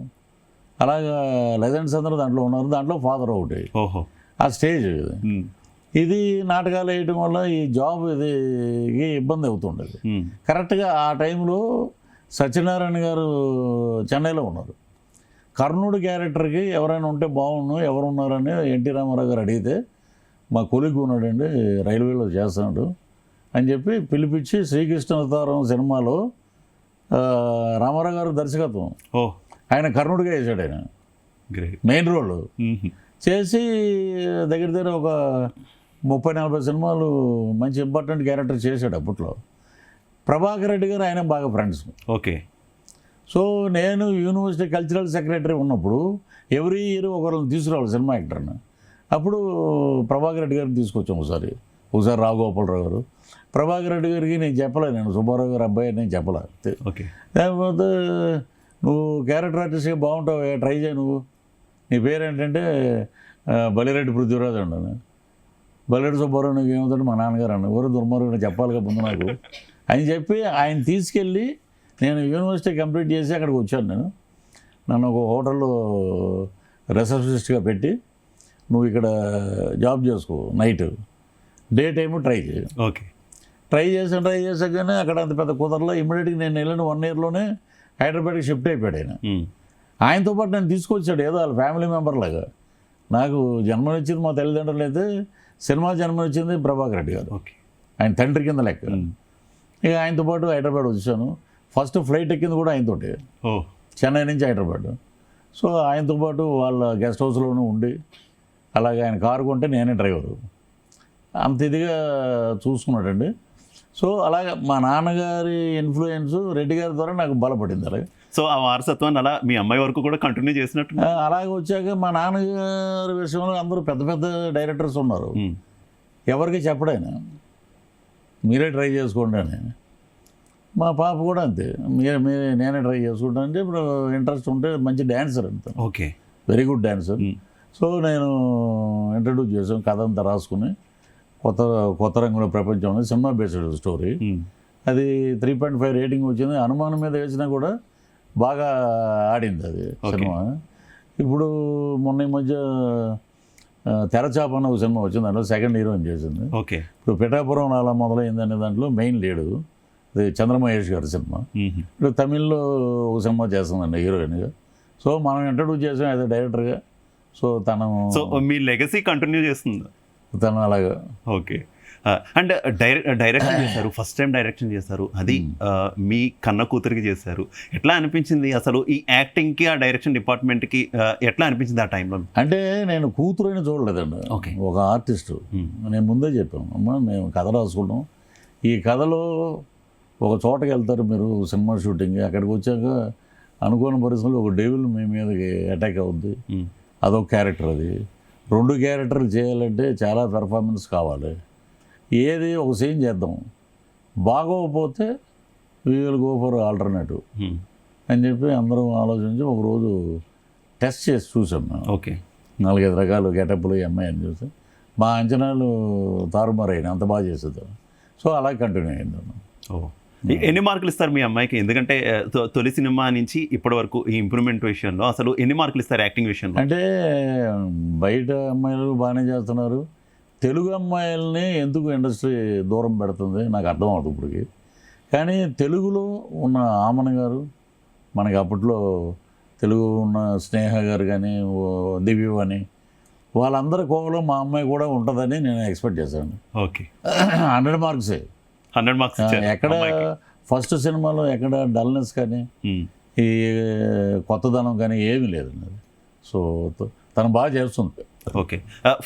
అలాగా లెజెండ్స్ అందరూ దాంట్లో ఉన్నారు. దాంట్లో ఫాదర్ ఒకటి. ఓహో, ఆ స్టేజ్ ఇది నాటకాలు వేయటం వల్ల ఈ జాబ్ ఇది ఇబ్బంది అవుతుండేది. కరెక్ట్గా ఆ టైంలో సత్యనారాయణ గారు చెన్నైలో ఉన్నారు. కర్ణుడి క్యారెక్టర్కి ఎవరైనా ఉంటే బాగుండు, ఎవరు ఉన్నారని ఎన్టీ రామారావు గారు అడిగితే మా కొలిగ్ ఉన్నాడండి రైల్వేలో చేస్తున్నాడు అని చెప్పి పిలిపించి శ్రీకృష్ణ అవతారం సినిమాలో రామారావు గారు దర్శకత్వం, ఆయన కర్ణుడిగా వేసాడు. ఆయన మెయిన్ రోల్ చేసి దగ్గర ఒక 30-40 సినిమాలు మంచి ఇంపార్టెంట్ క్యారెక్టర్ చేశాడు అప్పట్లో. ప్రభాకర్ రెడ్డి గారు ఆయన బాగా ఫ్రెండ్స్. ఓకే, సో నేను యూనివర్సిటీ కల్చరల్ సెక్రటరీ ఉన్నప్పుడు ఎవ్రీ ఇయర్ ఒకరిని తీసుకురావాలి సినిమా యాక్టర్ని. అప్పుడు ప్రభాకర్ రెడ్డి గారిని తీసుకొచ్చాం ఒకసారి రాఘగోపాలరావు గారు. ప్రభాకర్ రెడ్డి గారికి నేను చెప్పలే, నేను సుబ్బారావు గారు అబ్బాయి నేను చెప్పలే. ఓకే, లేకపోతే నువ్వు క్యారెక్టర్ ఆర్టిస్ట్గా బాగుంటావు, ట్రై చేయి, నువ్వు నీ పేరేంటంటే బలిరెడ్డి పృథ్వీరాజు అండి. బలిరెడ్డి సుబ్బారావు నీకు ఏమవుతాడు మా నాన్నగారు అన్న, ఎవరు దుర్మార్గం చెప్పాలిగా ముందు నాకు అని చెప్పి ఆయన తీసుకెళ్ళి నేను యూనివర్సిటీ కంప్లీట్ చేసి అక్కడికి వచ్చాను. నన్ను ఒక హోటల్లో రిసెప్షనిస్ట్గా పెట్టి నువ్వు ఇక్కడ జాబ్ చేసుకో, నైట్ డే టైము ట్రై చేయి. ఓకే, ట్రై చేసాకనే అక్కడ అంత పెద్ద కుదరలో ఇమ్మీడియట్గా నేను వెళ్ళిన 1 ఇయర్లోనే హైదరాబాద్కి షిఫ్ట్ అయిపోయాడు ఆయన. ఆయనతో పాటు నేను తీసుకొచ్చాడు ఏదో వాళ్ళ ఫ్యామిలీ మెంబర్ లాగా. నాకు జన్మనిచ్చింది మా తల్లిదండ్రులు అయితే, సినిమా జన్మనిచ్చింది ప్రభాకర్ రెడ్డి గారు, ఆయన తండ్రి కింద లెక్క. ఇక ఆయనతో పాటు హైదరాబాద్ వచ్చాను. ఫస్ట్ ఫ్లైట్ ఎక్కింది కూడా ఆయనతోటి, చెన్నై నుంచి హైదరాబాద్. సో ఆయనతో పాటు వాళ్ళ గెస్ట్ హౌస్లోనూ ఉండి అలాగే ఆయన కారు కొంటే నేనే డ్రైవరు. అంత ఇదిగా చూసుకున్నాడండి. సో అలాగే మా నాన్నగారి ఇన్ఫ్లుయెన్స్ రెడ్డి గారి ద్వారా నాకు బలపడింది. అలాగే సో ఆ వారసత్వాన్ని అలా మీ అమ్మాయి వరకు కూడా కంటిన్యూ చేసినట్టు. అలాగే వచ్చాక మా నాన్నగారి విషయంలో అందరూ పెద్ద పెద్ద డైరెక్టర్స్ ఉన్నారు. ఎవరికి చెప్పడాయన మీరే ట్రై చేసుకోండి అని. మా పాప కూడా అంతే, నేనే ట్రై చేసుకుంటాను అంటే ఇప్పుడు ఇంట్రెస్ట్ ఉంటే మంచి డ్యాన్సర్ అంత. Okay, very good dancer. So నేను ఇంట్రడ్యూస్ చేసాను, కథ అంతా రాసుకుని కొత్త రంగుల ప్రపంచంలో సినిమా బేస్డ్ స్టోరీ. అది 3.5 రేటింగ్ వచ్చింది. అనుమానం మీద వేసినా కూడా బాగా ఆడింది అది సినిమా. ఇప్పుడు మొన్న ఈ మధ్య తెరచాప అన్న ఒక సినిమా వచ్చింది, దాంట్లో సెకండ్ హీరోయిన్ చేసింది. ఓకే, ఇప్పుడు పిఠాపురం అలా మొదలైందనే దాంట్లో మెయిన్ లీడు అది చంద్రమహేష్ గారి సినిమా. ఇప్పుడు తమిళ్లో ఒక సినిమా చేస్తుందండి హీరోయిన్గా. సో మనం ఇంట్రడ్యూస్ చేసాం యాజ్ డైరెక్టర్గా. సో మీ లెగసీ కంటిన్యూ చేస్తుంది తను అలాగా. ఓకే, అండ్ డైరెక్షన్ చేశారు, ఫస్ట్ టైం డైరెక్షన్ చేశారు, అది మీ కన్న కూతురికి చేశారు. ఎట్లా అనిపించింది అసలు ఈ యాక్టింగ్కి ఆ డైరెక్షన్ డిపార్ట్మెంట్కి ఎట్లా అనిపించింది ఆ టైంలో? అంటే నేను కూతురైనా చూడలేదండి, ఒక ఆర్టిస్టు. నేను ముందే చెప్పాను, అమ్మ మేము కథ రాసుకుంటాం, ఈ కథలో ఒక చోటకి వెళ్తారు మీరు సినిమా షూటింగ్, అక్కడికి వచ్చాక అనుకోని పరిస్థితుల్లో ఒక డెవిల్ మీ మీదకి అటాక్ అవుద్ది, అదొక క్యారెక్టర్. అది 2 క్యారెక్టర్లు చేయాలంటే చాలా పెర్ఫార్మెన్స్ కావాలి. ఏది ఒక సీన్ చేద్దాం, బాగోకపోతే we will go for alternative అని చెప్పి అందరం ఆలోచించి ఒకరోజు టెస్ట్ చేసి చూసాం మేము. ఓకే, 4-5 రకాల గెటప్లు అమ్మాయి అని చూసి మా అంచనాలు తారుమారైనాయి, అంత బాగా చేసేద్దాం. సో అలా కంటిన్యూ అయింది. ఎన్ని మార్కులు ఇస్తారు మీ అమ్మాయికి? ఎందుకంటే తొలి సినిమా నుంచి ఇప్పటి వరకు ఈ ఇంప్రూవ్మెంట్ విషయంలో అసలు ఎన్ని మార్కులు ఇస్తారు యాక్టింగ్ విషయంలో? అంటే బయట అమ్మాయిలు బాగానే చేస్తున్నారు, తెలుగు అమ్మాయిల్ని ఎందుకు ఇండస్ట్రీ దూరం పెడుతుంది నాకు అర్థం అవుతుంది ఇప్పటికి. కానీ తెలుగులో ఉన్న ఆమన గారు, మనకి అప్పట్లో తెలుగు ఉన్న స్నేహ గారు కానీ, దివ్య అని, వాళ్ళందరి కోవలో మా అమ్మాయి కూడా ఉంటుందని నేను ఎక్స్పెక్ట్ చేశాను. ఓకే, 100 మార్క్సే. 100 మార్క్స్ ఎక్కడ ఫస్ట్ సినిమాలో ఎక్కడ డల్నెస్ కానీ ఈ కొత్తదనం కానీ ఏమీ లేదండి. సో తను బాగా చేస్తుంది. ఓకే,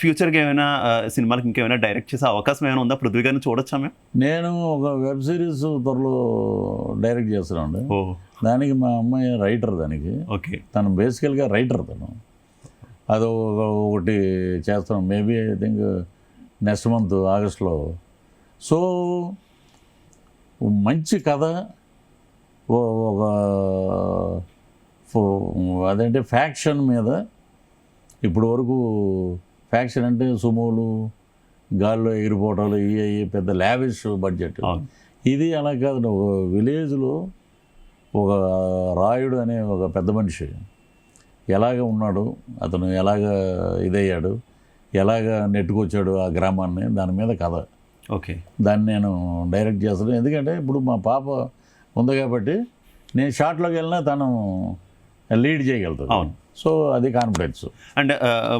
ఫ్యూచర్కి ఏమైనా సినిమాలకు ఇంకేమైనా డైరెక్ట్ చేసే అవకాశం ఏమైనా ఉందా? పృథ్వీ గారిని చూడొచ్చా మేము? నేను ఒక వెబ్ సిరీస్ త్వరలో డైరెక్ట్ చేస్తున్నాను. ఓ, దానికి మా అమ్మాయి రైటర్. దానికి ఓకే, తను బేసికల్గా రైటర్. తను అది ఒకటి చేస్తున్నాం, maybe I think next month ఆగస్ట్లో. సో మంచి కథ, ఒక అదంటే ఫ్యాక్షన్ మీద. ఇప్పుడు వరకు ఫ్యాక్షన్ అంటే సుమోలు, గాల్లో ఎగిరిపోవటాలు, ఇవి పెద్ద లావిష్ బడ్జెట్. ఇది అలా కాదు. ఒక విలేజ్లో ఒక రాయుడు అనే ఒక పెద్ద మనిషి ఎలాగ ఉన్నాడు, అతను ఎలాగ ఇదయ్యాడు, ఎలాగ నెట్టుకొచ్చాడు ఆ గ్రామాన్ని, దాని మీద కథ. ఓకే, దాన్ని నేను డైరెక్ట్ చేస్తాను. ఎందుకంటే ఇప్పుడు మా పాప ఉంది కాబట్టి నేను షార్ట్లోకి వెళ్ళినా తను లీడ్ చేయగలుగుతాను. అవును. సో అది కాన్ఫిడెన్స్. అండ్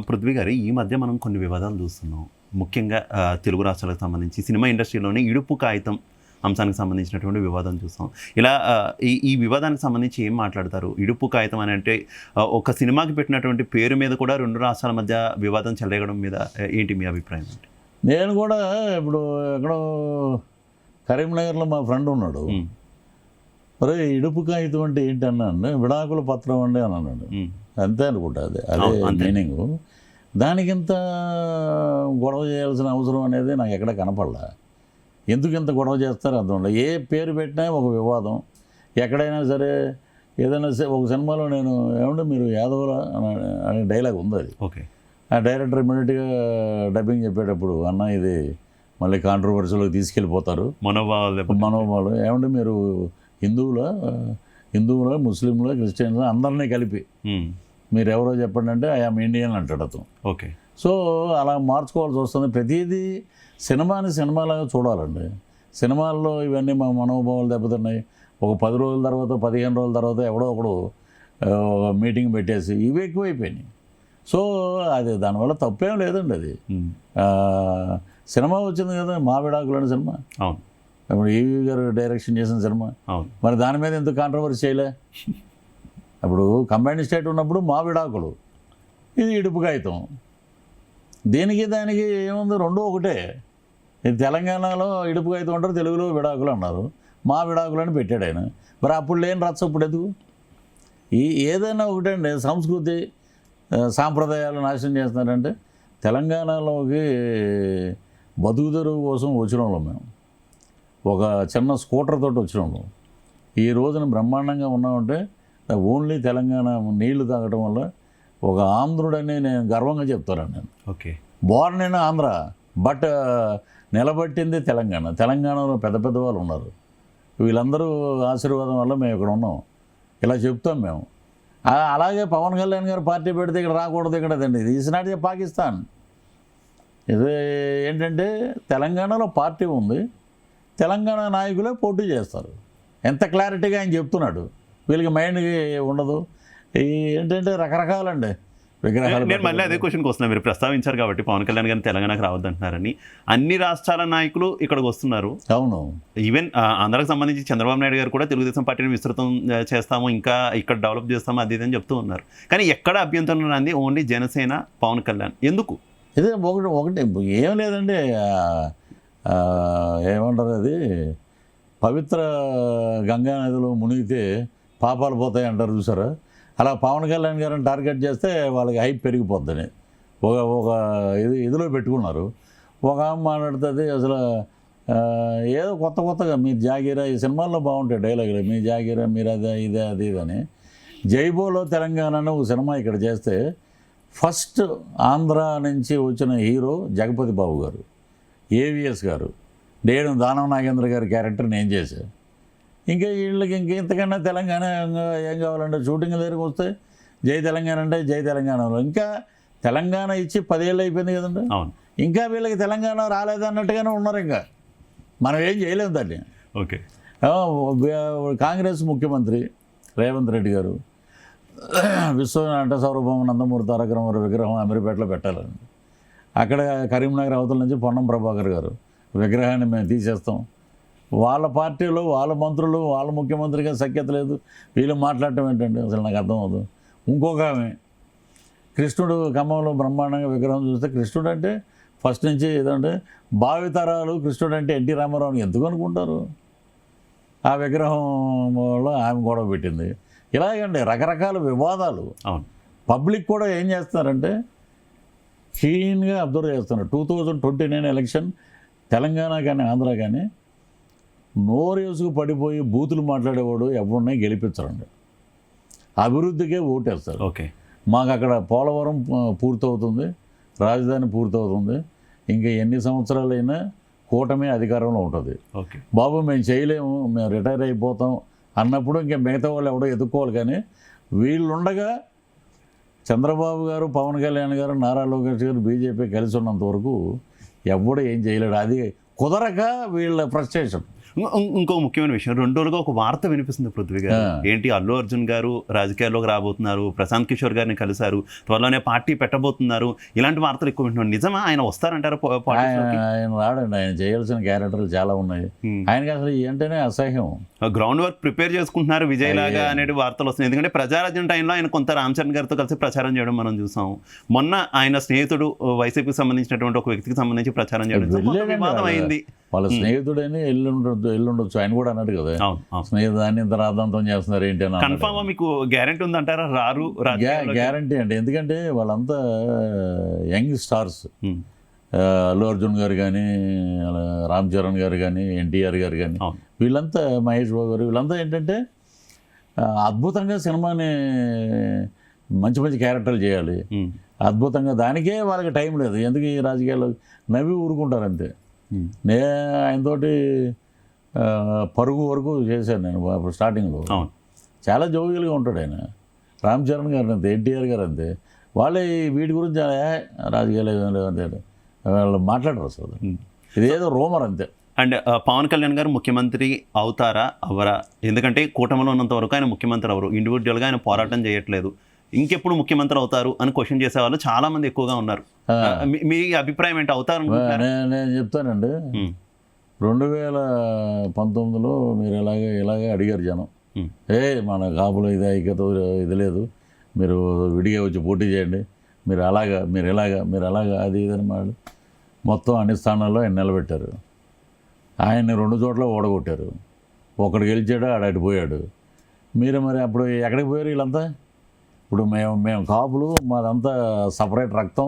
పృథ్వీ గారు, ఈ మధ్య మనం కొన్ని వివాదాలు చూస్తున్నాం, ముఖ్యంగా తెలుగు రాష్ట్రాలకు సంబంధించి సినిమా ఇండస్ట్రీలోనే ఇడుపు కాగితం అంశానికి సంబంధించినటువంటి వివాదం చూస్తాం. ఇలా ఈ వివాదానికి సంబంధించి ఏం మాట్లాడతారు? ఇడుపు కాగితం అని అంటే ఒక సినిమాకి పెట్టినటువంటి పేరు మీద కూడా 2 రాష్ట్రాల మధ్య వివాదం చెలరేగడం మీద ఏంటి మీ అభిప్రాయం? నేను కూడా ఇప్పుడు ఎక్కడో కరీంనగర్లో మా ఫ్రెండ్ ఉన్నాడు. అరే ఇడుపు కాగితం అంటే ఏంటి అన్నాను. విడాకుల పత్రం అండి అని అన్నాడు. అంతే అనుకుంటా, అదే మీనింగ్. దానికింత గొడవ చేయాల్సిన అవసరం అనేది నాకు ఎక్కడ కనపడలా. ఎందుకు ఇంత గొడవ చేస్తారో అర్థం లేదు. ఏ పేరు పెట్టినా ఒక వివాదం. ఎక్కడైనా సరే ఏదైనా ఒక సినిమాలో నేను ఏమంటే మీరు యాదవులా అనే డైలాగ్ ఉంది. అది ఓకే, ఆ డైరెక్టర్ ఇమ్మీడియట్గా డబ్బింగ్ చెప్పేటప్పుడు అన్న ఇది మళ్ళీ కాంట్రవర్సీలోకి తీసుకెళ్ళిపోతారు మనోభావాలు. ఏమంటే మీరు హిందువుల ముస్లింల క్రిస్టియన్ల అందరినీ కలిపి మీరు ఎవరో చెప్పండి అంటే ఐఎమ్ ఇండియన్ అంటాడు అతను. ఓకే, సో అలా మార్చుకోవాల్సి వస్తుంది. ప్రతిదీ సినిమాని సినిమాలాగా చూడాలండి. సినిమాల్లో ఇవన్నీ మా మనోభావాలు దెబ్బతిన్నాయి. ఒక 10 రోజుల తర్వాత 15 రోజుల తర్వాత ఎవడో ఒకడు మీటింగ్ పెట్టేసి ఇవి ఎక్కువైపోయినాయి. సో అది దానివల్ల తప్పేం లేదండి. అది సినిమా వచ్చింది కదా, మా విడాకులు అనే సినిమా. అవును, ఇప్పుడు ఈవీ గారు డైరెక్షన్ చేసిన సినిమా. అవును, మరి దాని మీద ఎందుకు కాంట్రవర్సీ చేయలే? అప్పుడు కంబైన్డ్ స్టేట్ ఉన్నప్పుడు మా విడాకులు, ఇది ఇడుపు కాగితం. దీనికి దానికి ఏముంది, రెండూ ఒకటే. ఇది తెలంగాణలో ఇడుపు కాగితం అంటారు, తెలుగులో విడాకులు అన్నారు. మా విడాకులు అని పెట్టాడు ఆయన. మరి అప్పుడు లేని రచ్చ ఇప్పుడు ఎందుకు? ఏదైనా ఒకటే అండి. సంస్కృతి సాంప్రదాయాలు నాశనం చేస్తున్నారంటే తెలంగాణలోకి బతుకుదెరువు కోసం వచ్చిన వాళ్ళం మేము. ఒక చిన్న స్కూటర్ తోటి వచ్చిన వాళ్ళం. ఈ రోజున బ్రహ్మాండంగా ఉన్నామంటే ఓన్లీ తెలంగాణ నీళ్లు తాగటం వల్ల. ఒక ఆంధ్రుడని నేను గర్వంగా చెప్తాను. నేను ఓకే, బోర్న్ అయిన ఆంధ్ర, బట్ నిలబట్టింది తెలంగాణ. తెలంగాణలో పెద్ద పెద్ద వాళ్ళు ఉన్నారు. వీళ్ళందరూ ఆశీర్వాదం వల్ల మేము ఇక్కడ ఉన్నాం. ఇలా చెప్తాం మేము. అలాగే పవన్ కళ్యాణ్ గారు పార్టీ పెడితే ఇక్కడ రాకూడదు, ఇక్కడ అదండి. ఇది ఈజ్ నాట్ పాకిస్తాన్. ఇది ఏంటంటే తెలంగాణలో పార్టీ ఉంది, తెలంగాణ నాయకులే పోటీ చేస్తారు. ఎంత క్లారిటీగా ఆయన చెప్తున్నాడు. వీళ్ళకి మైండ్కి ఉండదు. ఏంటంటే రకరకాలండి విగ్రహాలు. నేను మళ్ళీ అదే క్వశ్చన్కి వస్తున్నా. మీరు ప్రస్తావించారు కాబట్టి పవన్ కళ్యాణ్ గారిని తెలంగాణకు రావద్దంటున్నారని. అన్ని రాష్ట్రాల నాయకులు ఇక్కడికి వస్తున్నారు. అవును, ఈవెన్ ఆంధ్రాకి సంబంధించి చంద్రబాబు నాయుడు గారు కూడా తెలుగుదేశం పార్టీని విస్తృతం చేస్తాము, ఇంకా ఇక్కడ డెవలప్ చేస్తాము, అది ఇది అని చెప్తూ ఉన్నారు. కానీ ఎక్కడ అభ్యంతరం రాంది ఓన్లీ జనసేన, పవన్ కళ్యాణ్. ఎందుకు? ఇదే ఒకటి ఏం లేదండి. ఏమంటారు, అది పవిత్ర గంగా నదిలో మునిగితే పాపాలు పోతాయి అంటారు చూసారా? అలా పవన్ కళ్యాణ్ గారిని టార్గెట్ చేస్తే వాళ్ళకి హైప్ పెరిగిపోద్దని ఒక ఇదిలో పెట్టుకున్నారు. ఒక ఆమె మాట్లాడుతుంది అసలు ఏదో కొత్తగా మీ జాగీరా, ఈ సినిమాల్లో బాగుంటాయి డైలాగులు, మీ జాగీరా, మీరు అదే ఇదే అది ఇదని. జైబోలో తెలంగాణ అని ఒక సినిమా ఇక్కడ చేస్తే ఫస్ట్ ఆంధ్ర నుంచి వచ్చిన హీరో జగపతి బాబు గారు, ఏవిఎస్ గారు, నేను దానం నాగేంద్ర గారి క్యారెక్టర్ నేను చేశాను. ఇంకా వీళ్ళకి ఇంతకన్నా తెలంగాణ ఏం కావాలంటే షూటింగ్ దగ్గరికి వస్తే జై తెలంగాణ అంటే జై తెలంగాణలో ఇంకా తెలంగాణ ఇచ్చి 10 ఏళ్ళు అయిపోయింది కదండి. అవును. ఇంకా వీళ్ళకి తెలంగాణ రాలేదన్నట్టుగానే ఉన్నారు. ఇంకా మనం ఏం చేయలేము దాన్ని. ఓకే. కాంగ్రెస్ ముఖ్యమంత్రి రేవంత్ రెడ్డి గారు విశ్వ నట సార్వభౌమ నందమూరి తారక రామారావు విగ్రహం అమీర్పేటలో పెట్టాలండి. అక్కడ కరీంనగర్ అవతల నుంచి పొన్నం ప్రభాకర్ గారు విగ్రహాన్ని మేము తీసేస్తాం. వాళ్ళ పార్టీలో వాళ్ళ మంత్రులు వాళ్ళ ముఖ్యమంత్రిగా సఖ్యత లేదు, వీళ్ళు మాట్లాడటం ఏంటండి అసలు నాకు అర్థం అవుతుంది. ఇంకొక ఆమె కృష్ణుడు ఖమ్మంలో బ్రహ్మాండంగా విగ్రహం చూస్తే కృష్ణుడు అంటే ఫస్ట్ నుంచి ఏదంటే భావితరాలు కృష్ణుడు అంటే ఎన్టీ రామారావుని ఎందుకు అనుకుంటారు. ఆ విగ్రహంలో ఆమె గొడవ పెట్టింది. ఇలాగండి రకరకాల వివాదాలు. అవును. పబ్లిక్ కూడా ఏం చేస్తున్నారంటే క్లీన్గా అబ్జర్వ్ చేస్తున్నారు. 2029 ఎలక్షన్ తెలంగాణ కానీ ఆంధ్ర కానీ నోరేసుకు పడిపోయి బూతులు మాట్లాడేవాడు ఎవరిని గెలిపించరండి. అభివృద్ధికే ఓటేస్తారు. ఓకే. మాకు అక్కడ పోలవరం పూర్తవుతుంది, రాజధాని పూర్తవుతుంది, ఇంకా ఎన్ని సంవత్సరాలైనా కూటమి అధికారంలో ఉంటుంది. ఓకే. బాబు మేము చేయలేము, మేము రిటైర్ అయిపోతాం అన్నప్పుడు ఇంకా మిగతా వాళ్ళు ఎవడో ఎదుర్కోవాలి. కానీ వీళ్ళుండగా చంద్రబాబు గారు, పవన్ కళ్యాణ్ గారు, నారా లోకేష్ గారు బీజేపీ కలిసి ఉన్నంత వరకు ఎవడు ఏం చేయలేడు. అది కుదరక వీళ్ళ ఫ్రస్ట్రేషన్. ఇంకో ముఖ్యమైన విషయం, 2 రోజులుగా ఒక వార్త వినిపిస్తుంది పృథ్వీ గారు. ఏంటి, అల్లు అర్జున్ గారు రాజకీయాల్లోకి రాబోతున్నారు, ప్రశాంత్ కిషోర్ గారిని కలిశారు, త్వరలోనే పార్టీ పెట్టబోతున్నారు, ఇలాంటి వార్తలు ఎక్కువ వింటున్నాం. నిజమా ఆయన వస్తారంటారు? ఆయన రాడండి. ఆయన చేయాల్సిన క్యారెక్టర్లు చాలా ఉన్నాయి. ఆయనకి అసలు ఏంటనే అసహ్యం. గ్రౌండ్ వర్క్ ప్రిపేర్ చేసుకుంటున్నారు విజయ్ లాగా అనేది వార్తలు వస్తున్నాయి. ఎందుకంటే ప్రజారాజ్యం టైంలో ఆయన కొంత రామ్ చరణ్ గారితో కలిసి ప్రచారం చేయడం మనం చూసాం. మొన్న ఆయన స్నేహితుడు వైసీపీకి సంబంధించినటువంటి ఒక వ్యక్తికి సంబంధించి ప్రచారం చేయడం వివాదం అయింది. వాళ్ళ స్నేహితుడని ఎల్లుండొచ్చు ఆయన కూడా అన్నాడు కదా, స్నేహితుదాన్ని ఇంత రాద్ధాంతం చేస్తున్నారు ఏంటి అని. కన్ఫామ్ మీకు గ్యారంటీ ఉందంటారా? రారు గ్యారంటీ అండి. ఎందుకంటే వాళ్ళంతా యంగ్ స్టార్స్. అల్లు అర్జున్ గారు కానీ, రామ్ చరణ్ గారు కానీ, ఎన్టీఆర్ గారు కానీ, వీళ్ళంతా మహేష్ బాబు గారు, వీళ్ళంతా ఏంటంటే అద్భుతంగా సినిమాని మంచి మంచి క్యారెక్టర్లు చేయాలి, అద్భుతంగా. దానికే వాళ్ళకి టైం లేదు. ఎందుకు ఈ రాజకీయాల్లో నవ్వి ఊరుకుంటారు అంతే. ఆయనతోటి పరుగు వరకు చేశాను నేను స్టార్టింగ్లో. చాలా జోవియల్గా ఉంటాడు ఆయన. రామ్ చరణ్ గారు అంతే, ఎన్టీఆర్ గారు అంతే. వాళ్ళే వీటి గురించి రాజకీయాలు అంతే వాళ్ళు మాట్లాడరు అసలు. ఇదేదో రూమర్ అంతే. అండ్ పవన్ కళ్యాణ్ గారు ముఖ్యమంత్రి అవుతారా అవరా? ఎందుకంటే కూటమిలో ఉన్నంత వరకు ఆయన ముఖ్యమంత్రి అవరు, ఇండివిజువల్గా ఆయన పోరాటం చేయట్లేదు. ఇంకెప్పుడు ముఖ్యమంత్రి అవుతారు అని క్వశ్చన్ చేసేవాళ్ళు చాలా మంది ఎక్కువగా ఉన్నారు. మీ అభిప్రాయం ఏంటి? అవుతారు? నేను చెప్తానండి, 2019లో మీరు ఇలాగే అడిగారు జనం, మన కాపులో ఇది ఐక్యత ఇది లేదు, మీరు విడిగా వచ్చి పోటీ చేయండి, మీరు అలాగా అది ఇదని మాట మొత్తం అన్ని స్థానాల్లో ఆయన నిలబెట్టారు. ఆయన్ని 2 చోట్ల ఓడగొట్టారు. ఒకడు గెలిచాడు, ఆడటి పోయాడు. మీరు మరి అప్పుడు ఎక్కడికి పోయారు వీళ్ళంతా? ఇప్పుడు మేము కాపులు, మాదంతా సపరేట్ రక్తం,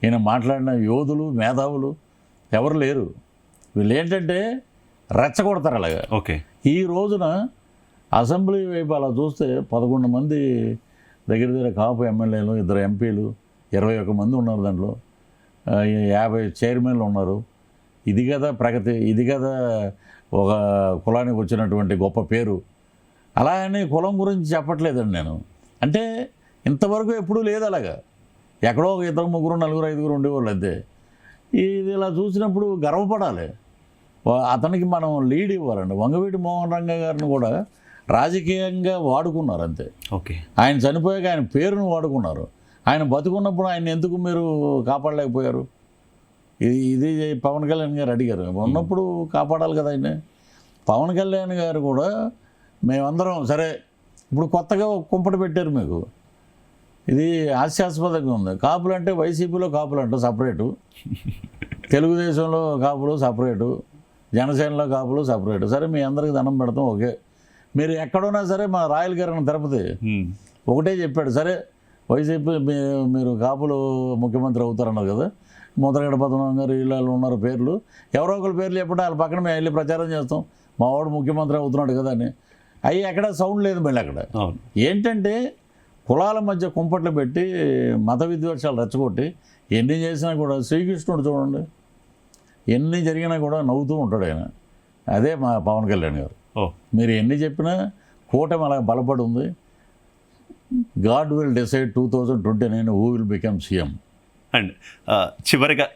ఈయన మాట్లాడిన యోధులు మేధావులు ఎవరు లేరు. వీళ్ళు ఏంటంటే రెచ్చగొడతారు అలాగా. ఓకే. ఈ రోజున అసెంబ్లీ వైపు అలా చూస్తే 11 మంది దగ్గర కాపు ఎమ్మెల్యేలు, 2 ఎంపీలు, 21 మంది ఉన్నారు. దాంట్లో 50 చైర్మన్లు ఉన్నారు. ఇది కదా ప్రగతి, ఇది కదా ఒక కులానికి వచ్చినటువంటి గొప్ప పేరు. అలా అని కులం గురించి చెప్పట్లేదండి నేను. అంటే ఇంతవరకు ఎప్పుడూ లేదు అలాగా. ఎక్కడో ఒక 2, 3, 4, 5 ఉండేవాళ్ళు అంతే. ఇది ఇలా చూసినప్పుడు గర్వపడాలి. అతనికి మనం లీడ్ ఇవ్వాలండి. వంగవీటి మోహన్ రంగ గారిని కూడా రాజకీయంగా వాడుకున్నారు అంతే. ఓకే. ఆయన చనిపోయాక ఆయన పేరును వాడుకున్నారు. ఆయన బతుకున్నప్పుడు ఆయన ఎందుకు మీరు కాపాడలేకపోయారు? ఇది పవన్ కళ్యాణ్ గారు అడిగారు. ఉన్నప్పుడు కాపాడాలి కదా ఆయన. పవన్ కళ్యాణ్ గారు కూడా మేమందరం సరే, ఇప్పుడు కొత్తగా కుంపటి పెట్టారు మీకు, ఇది హాస్యాస్పదంగా ఉంది. కాపులు అంటే వైసీపీలో కాపులు అంటే సపరేటు, తెలుగుదేశంలో కాపులు సపరేటు, జనసేనలో కాపులు సపరేటు. సరే మీ అందరికి దండం పెడతాం, ఓకే. మీరు ఎక్కడున్నా సరే మా రాయల్ గారు తిరుపతి ఒకటే చెప్పాడు, సరే వైసీపీ మీరు కాపులు ముఖ్యమంత్రి అవుతారన్నారు కదా, ముద్రగడ పద్మనాభం గారు వీళ్ళు ఉన్నారు పేర్లు, ఎవరో ఒకరి పేర్లు చెప్పండి, వాళ్ళ పక్కన మేము వెళ్ళి ప్రచారం చేస్తాం, మా వాడు ముఖ్యమంత్రి అవుతున్నాడు కదా అని. అవి ఎక్కడ సౌండ్ లేదు మళ్ళీ అక్కడ. ఏంటంటే కులాల మధ్య కుంపట్లు పెట్టి మత విద్వేషాలు రెచ్చగొట్టి ఎన్ని చేసినా కూడా, శ్రీకృష్ణుడు చూడండి ఎన్ని జరిగినా కూడా నవ్వుతూ ఉంటాడు ఆయన. అదే మా పవన్ కళ్యాణ్ గారు. ఓ మీరు ఎన్ని చెప్పినా కూటమి అలా బలపడి ఉంది. God will decide 2029 who will become CM. And చివరిగా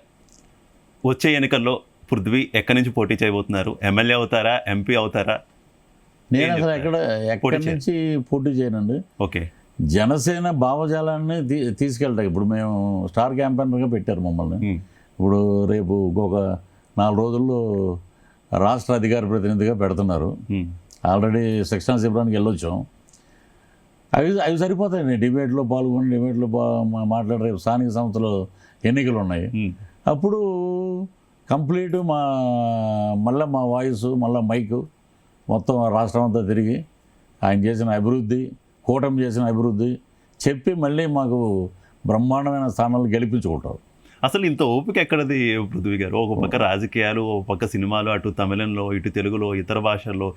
వచ్చే ఎన్నికల్లో పృథ్వీ ఎక్కడి నుంచి పోటీ చేయబోతున్నారు? ఎమ్మెల్యే అవుతారా, ఎంపీ అవుతారా? నేను అసలు ఎక్కడి నుంచి పోటీ చేయనండి. ఓకే, జనసేన భావజాలాన్ని తీసుకెళ్తాం. ఇప్పుడు మేము స్టార్ క్యాంపెయినర్గా పెట్టారు మమ్మల్ని. ఇప్పుడు రేపు ఇంకొక 4 రోజుల్లో రాష్ట్ర అధికార ప్రతినిధిగా పెడుతున్నారు. ఆల్రెడీ సెక్షన్స్ ఇవ్వడానికి వెళ్ళొచ్చాం. అవి సరిపోతాయండి. డిబేట్లో పాల్గొని డిబేట్లో మాట్లాడే రేపు స్థానిక సంస్థలు ఎన్నికలు ఉన్నాయి. అప్పుడు కంప్లీట్ మళ్ళీ మా వాయిస్ మళ్ళీ మైకు మొత్తం రాష్ట్రం అంతా తిరిగి ఆయన చేసిన అభివృద్ధి, కూటమి చేసిన అభివృద్ధి చెప్పి మళ్ళీ మాకు బ్రహ్మాండమైన స్థానాలు గెలిపించుకుంటారు. అసలు ఇంత ఓపిక ఎక్కడది పృథ్వీ గారు? ఒక పక్క రాజకీయాలు, ఒక పక్క సినిమాలు, అటు తమిళంలో ఇటు తెలుగులో ఇతర భాషల్లో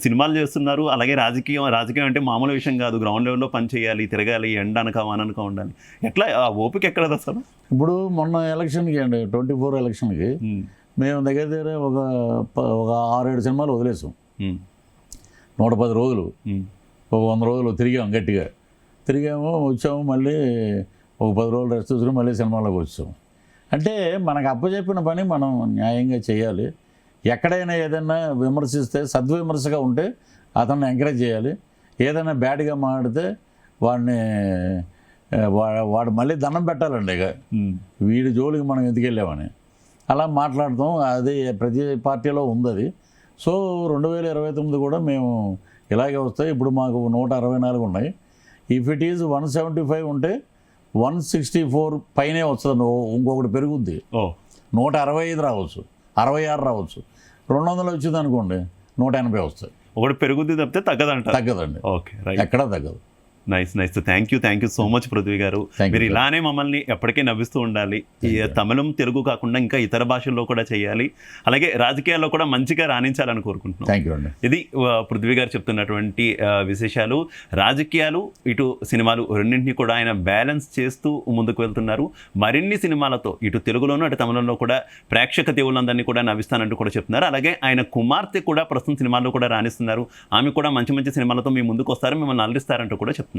సినిమాలు చేస్తున్నారు. అలాగే రాజకీయం అంటే మామూలు విషయం కాదు. గ్రౌండ్ లెవెల్లో పని చేయాలి, తిరగాలి, ఎండ అనక వాననక ఉండాలి. ఎట్లా ఆ ఓపిక ఎక్కడది అసలు? ఇప్పుడు మొన్న ఎలక్షన్కి అండి 24 ఎలక్షన్కి మేము దగ్గర ఒక 6-7 సినిమాలు వదిలేసాం. 110 రోజులు, ఒక 100 రోజులు తిరిగాము. గట్టిగా తిరిగాము, వచ్చాము, మళ్ళీ ఒక 10 రోజులు రెస్ట్ తీసుకుని మళ్ళీ సినిమాలోకి వచ్చాము. అంటే మనకు అప్పచెప్పిన పని మనం న్యాయంగా చేయాలి. ఎక్కడైనా ఏదైనా విమర్శిస్తే సద్విమర్శగా ఉంటే అతన్ని ఎంకరేజ్ చేయాలి. ఏదైనా బ్యాడ్గా మాట్లాడితే వాడు మళ్ళీ దండం పెట్టాలండి. ఇక వీడి జోలికి మనం ఎందుకు వెళ్ళామని అలా మాట్లాడతాం. అది ప్రతి పార్టీలో ఉంది అది. సో 2029 కూడా మేము ఇలాగే వస్తాయి. ఇప్పుడు మాకు 164 ఉన్నాయి. ఇఫ్ ఇట్ ఈజ్ 175 ఉంటే 164 పైనే వస్తుంది. ఇంకొకటి పెరుగుద్ది. 165 రావచ్చు, 66 రావచ్చు. 200 వచ్చింది అనుకోండి 180 వస్తాయి. ఒకటి పెరుగుద్ది తప్పితే తగ్గదండి. ఓకే, రైట్, ఎక్కడా తగ్గదు. Nice. Thank you so much Prithvi గారు. మీరు ఇలానే మమ్మల్ని ఎప్పటికీ నవ్విస్తూ ఉండాలి. తమిళం, తెలుగు కాకుండా ఇంకా ఇతర భాషల్లో కూడా చేయాలి. అలాగే రాజకీయాల్లో కూడా మంచిగా రాణించాలని కోరుకుంటున్నాం. థ్యాంక్ యూ అండి. ఇది పృథ్వీ గారు చెప్తున్నటువంటి విశేషాలు. రాజకీయాలు ఇటు సినిమాలు రెండింటినీ కూడా ఆయన బ్యాలెన్స్ చేస్తూ ముందుకు వెళ్తున్నారు. మరిన్ని సినిమాలతో ఇటు తెలుగులోనూ అటు తమిళంలో కూడా ప్రేక్షక దేవులందరినీ కూడా నవ్విస్తానంటూ కూడా చెప్తున్నారు. అలాగే ఆయన కుమార్తె కూడా ప్రస్తుతం సినిమాల్లో కూడా రాణిస్తున్నారు. ఆమె కూడా మంచి మంచి సినిమాలతో మీ ముందుకు వస్తారు, మిమ్మల్ని అలరిస్తారంటూ కూడా చెప్తున్నారు.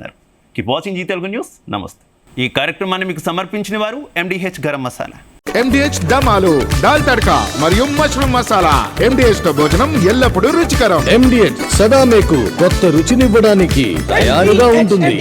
Keep watching Zee Telugu news. నమస్తే. ఈ కార్యక్రమాన్ని మీకు సమర్పించిన వారు MDH గరం మసాలా, MDH దమాలు, దాల్ తడక మరియు మష్రూమ్ మసాలా. MDH తో భోజనం ఎల్లప్పుడూ రుచికరం. MDH సదా మీకు కొత్త రుచినివ్వడానికి తయారుగా ఉంటుంది.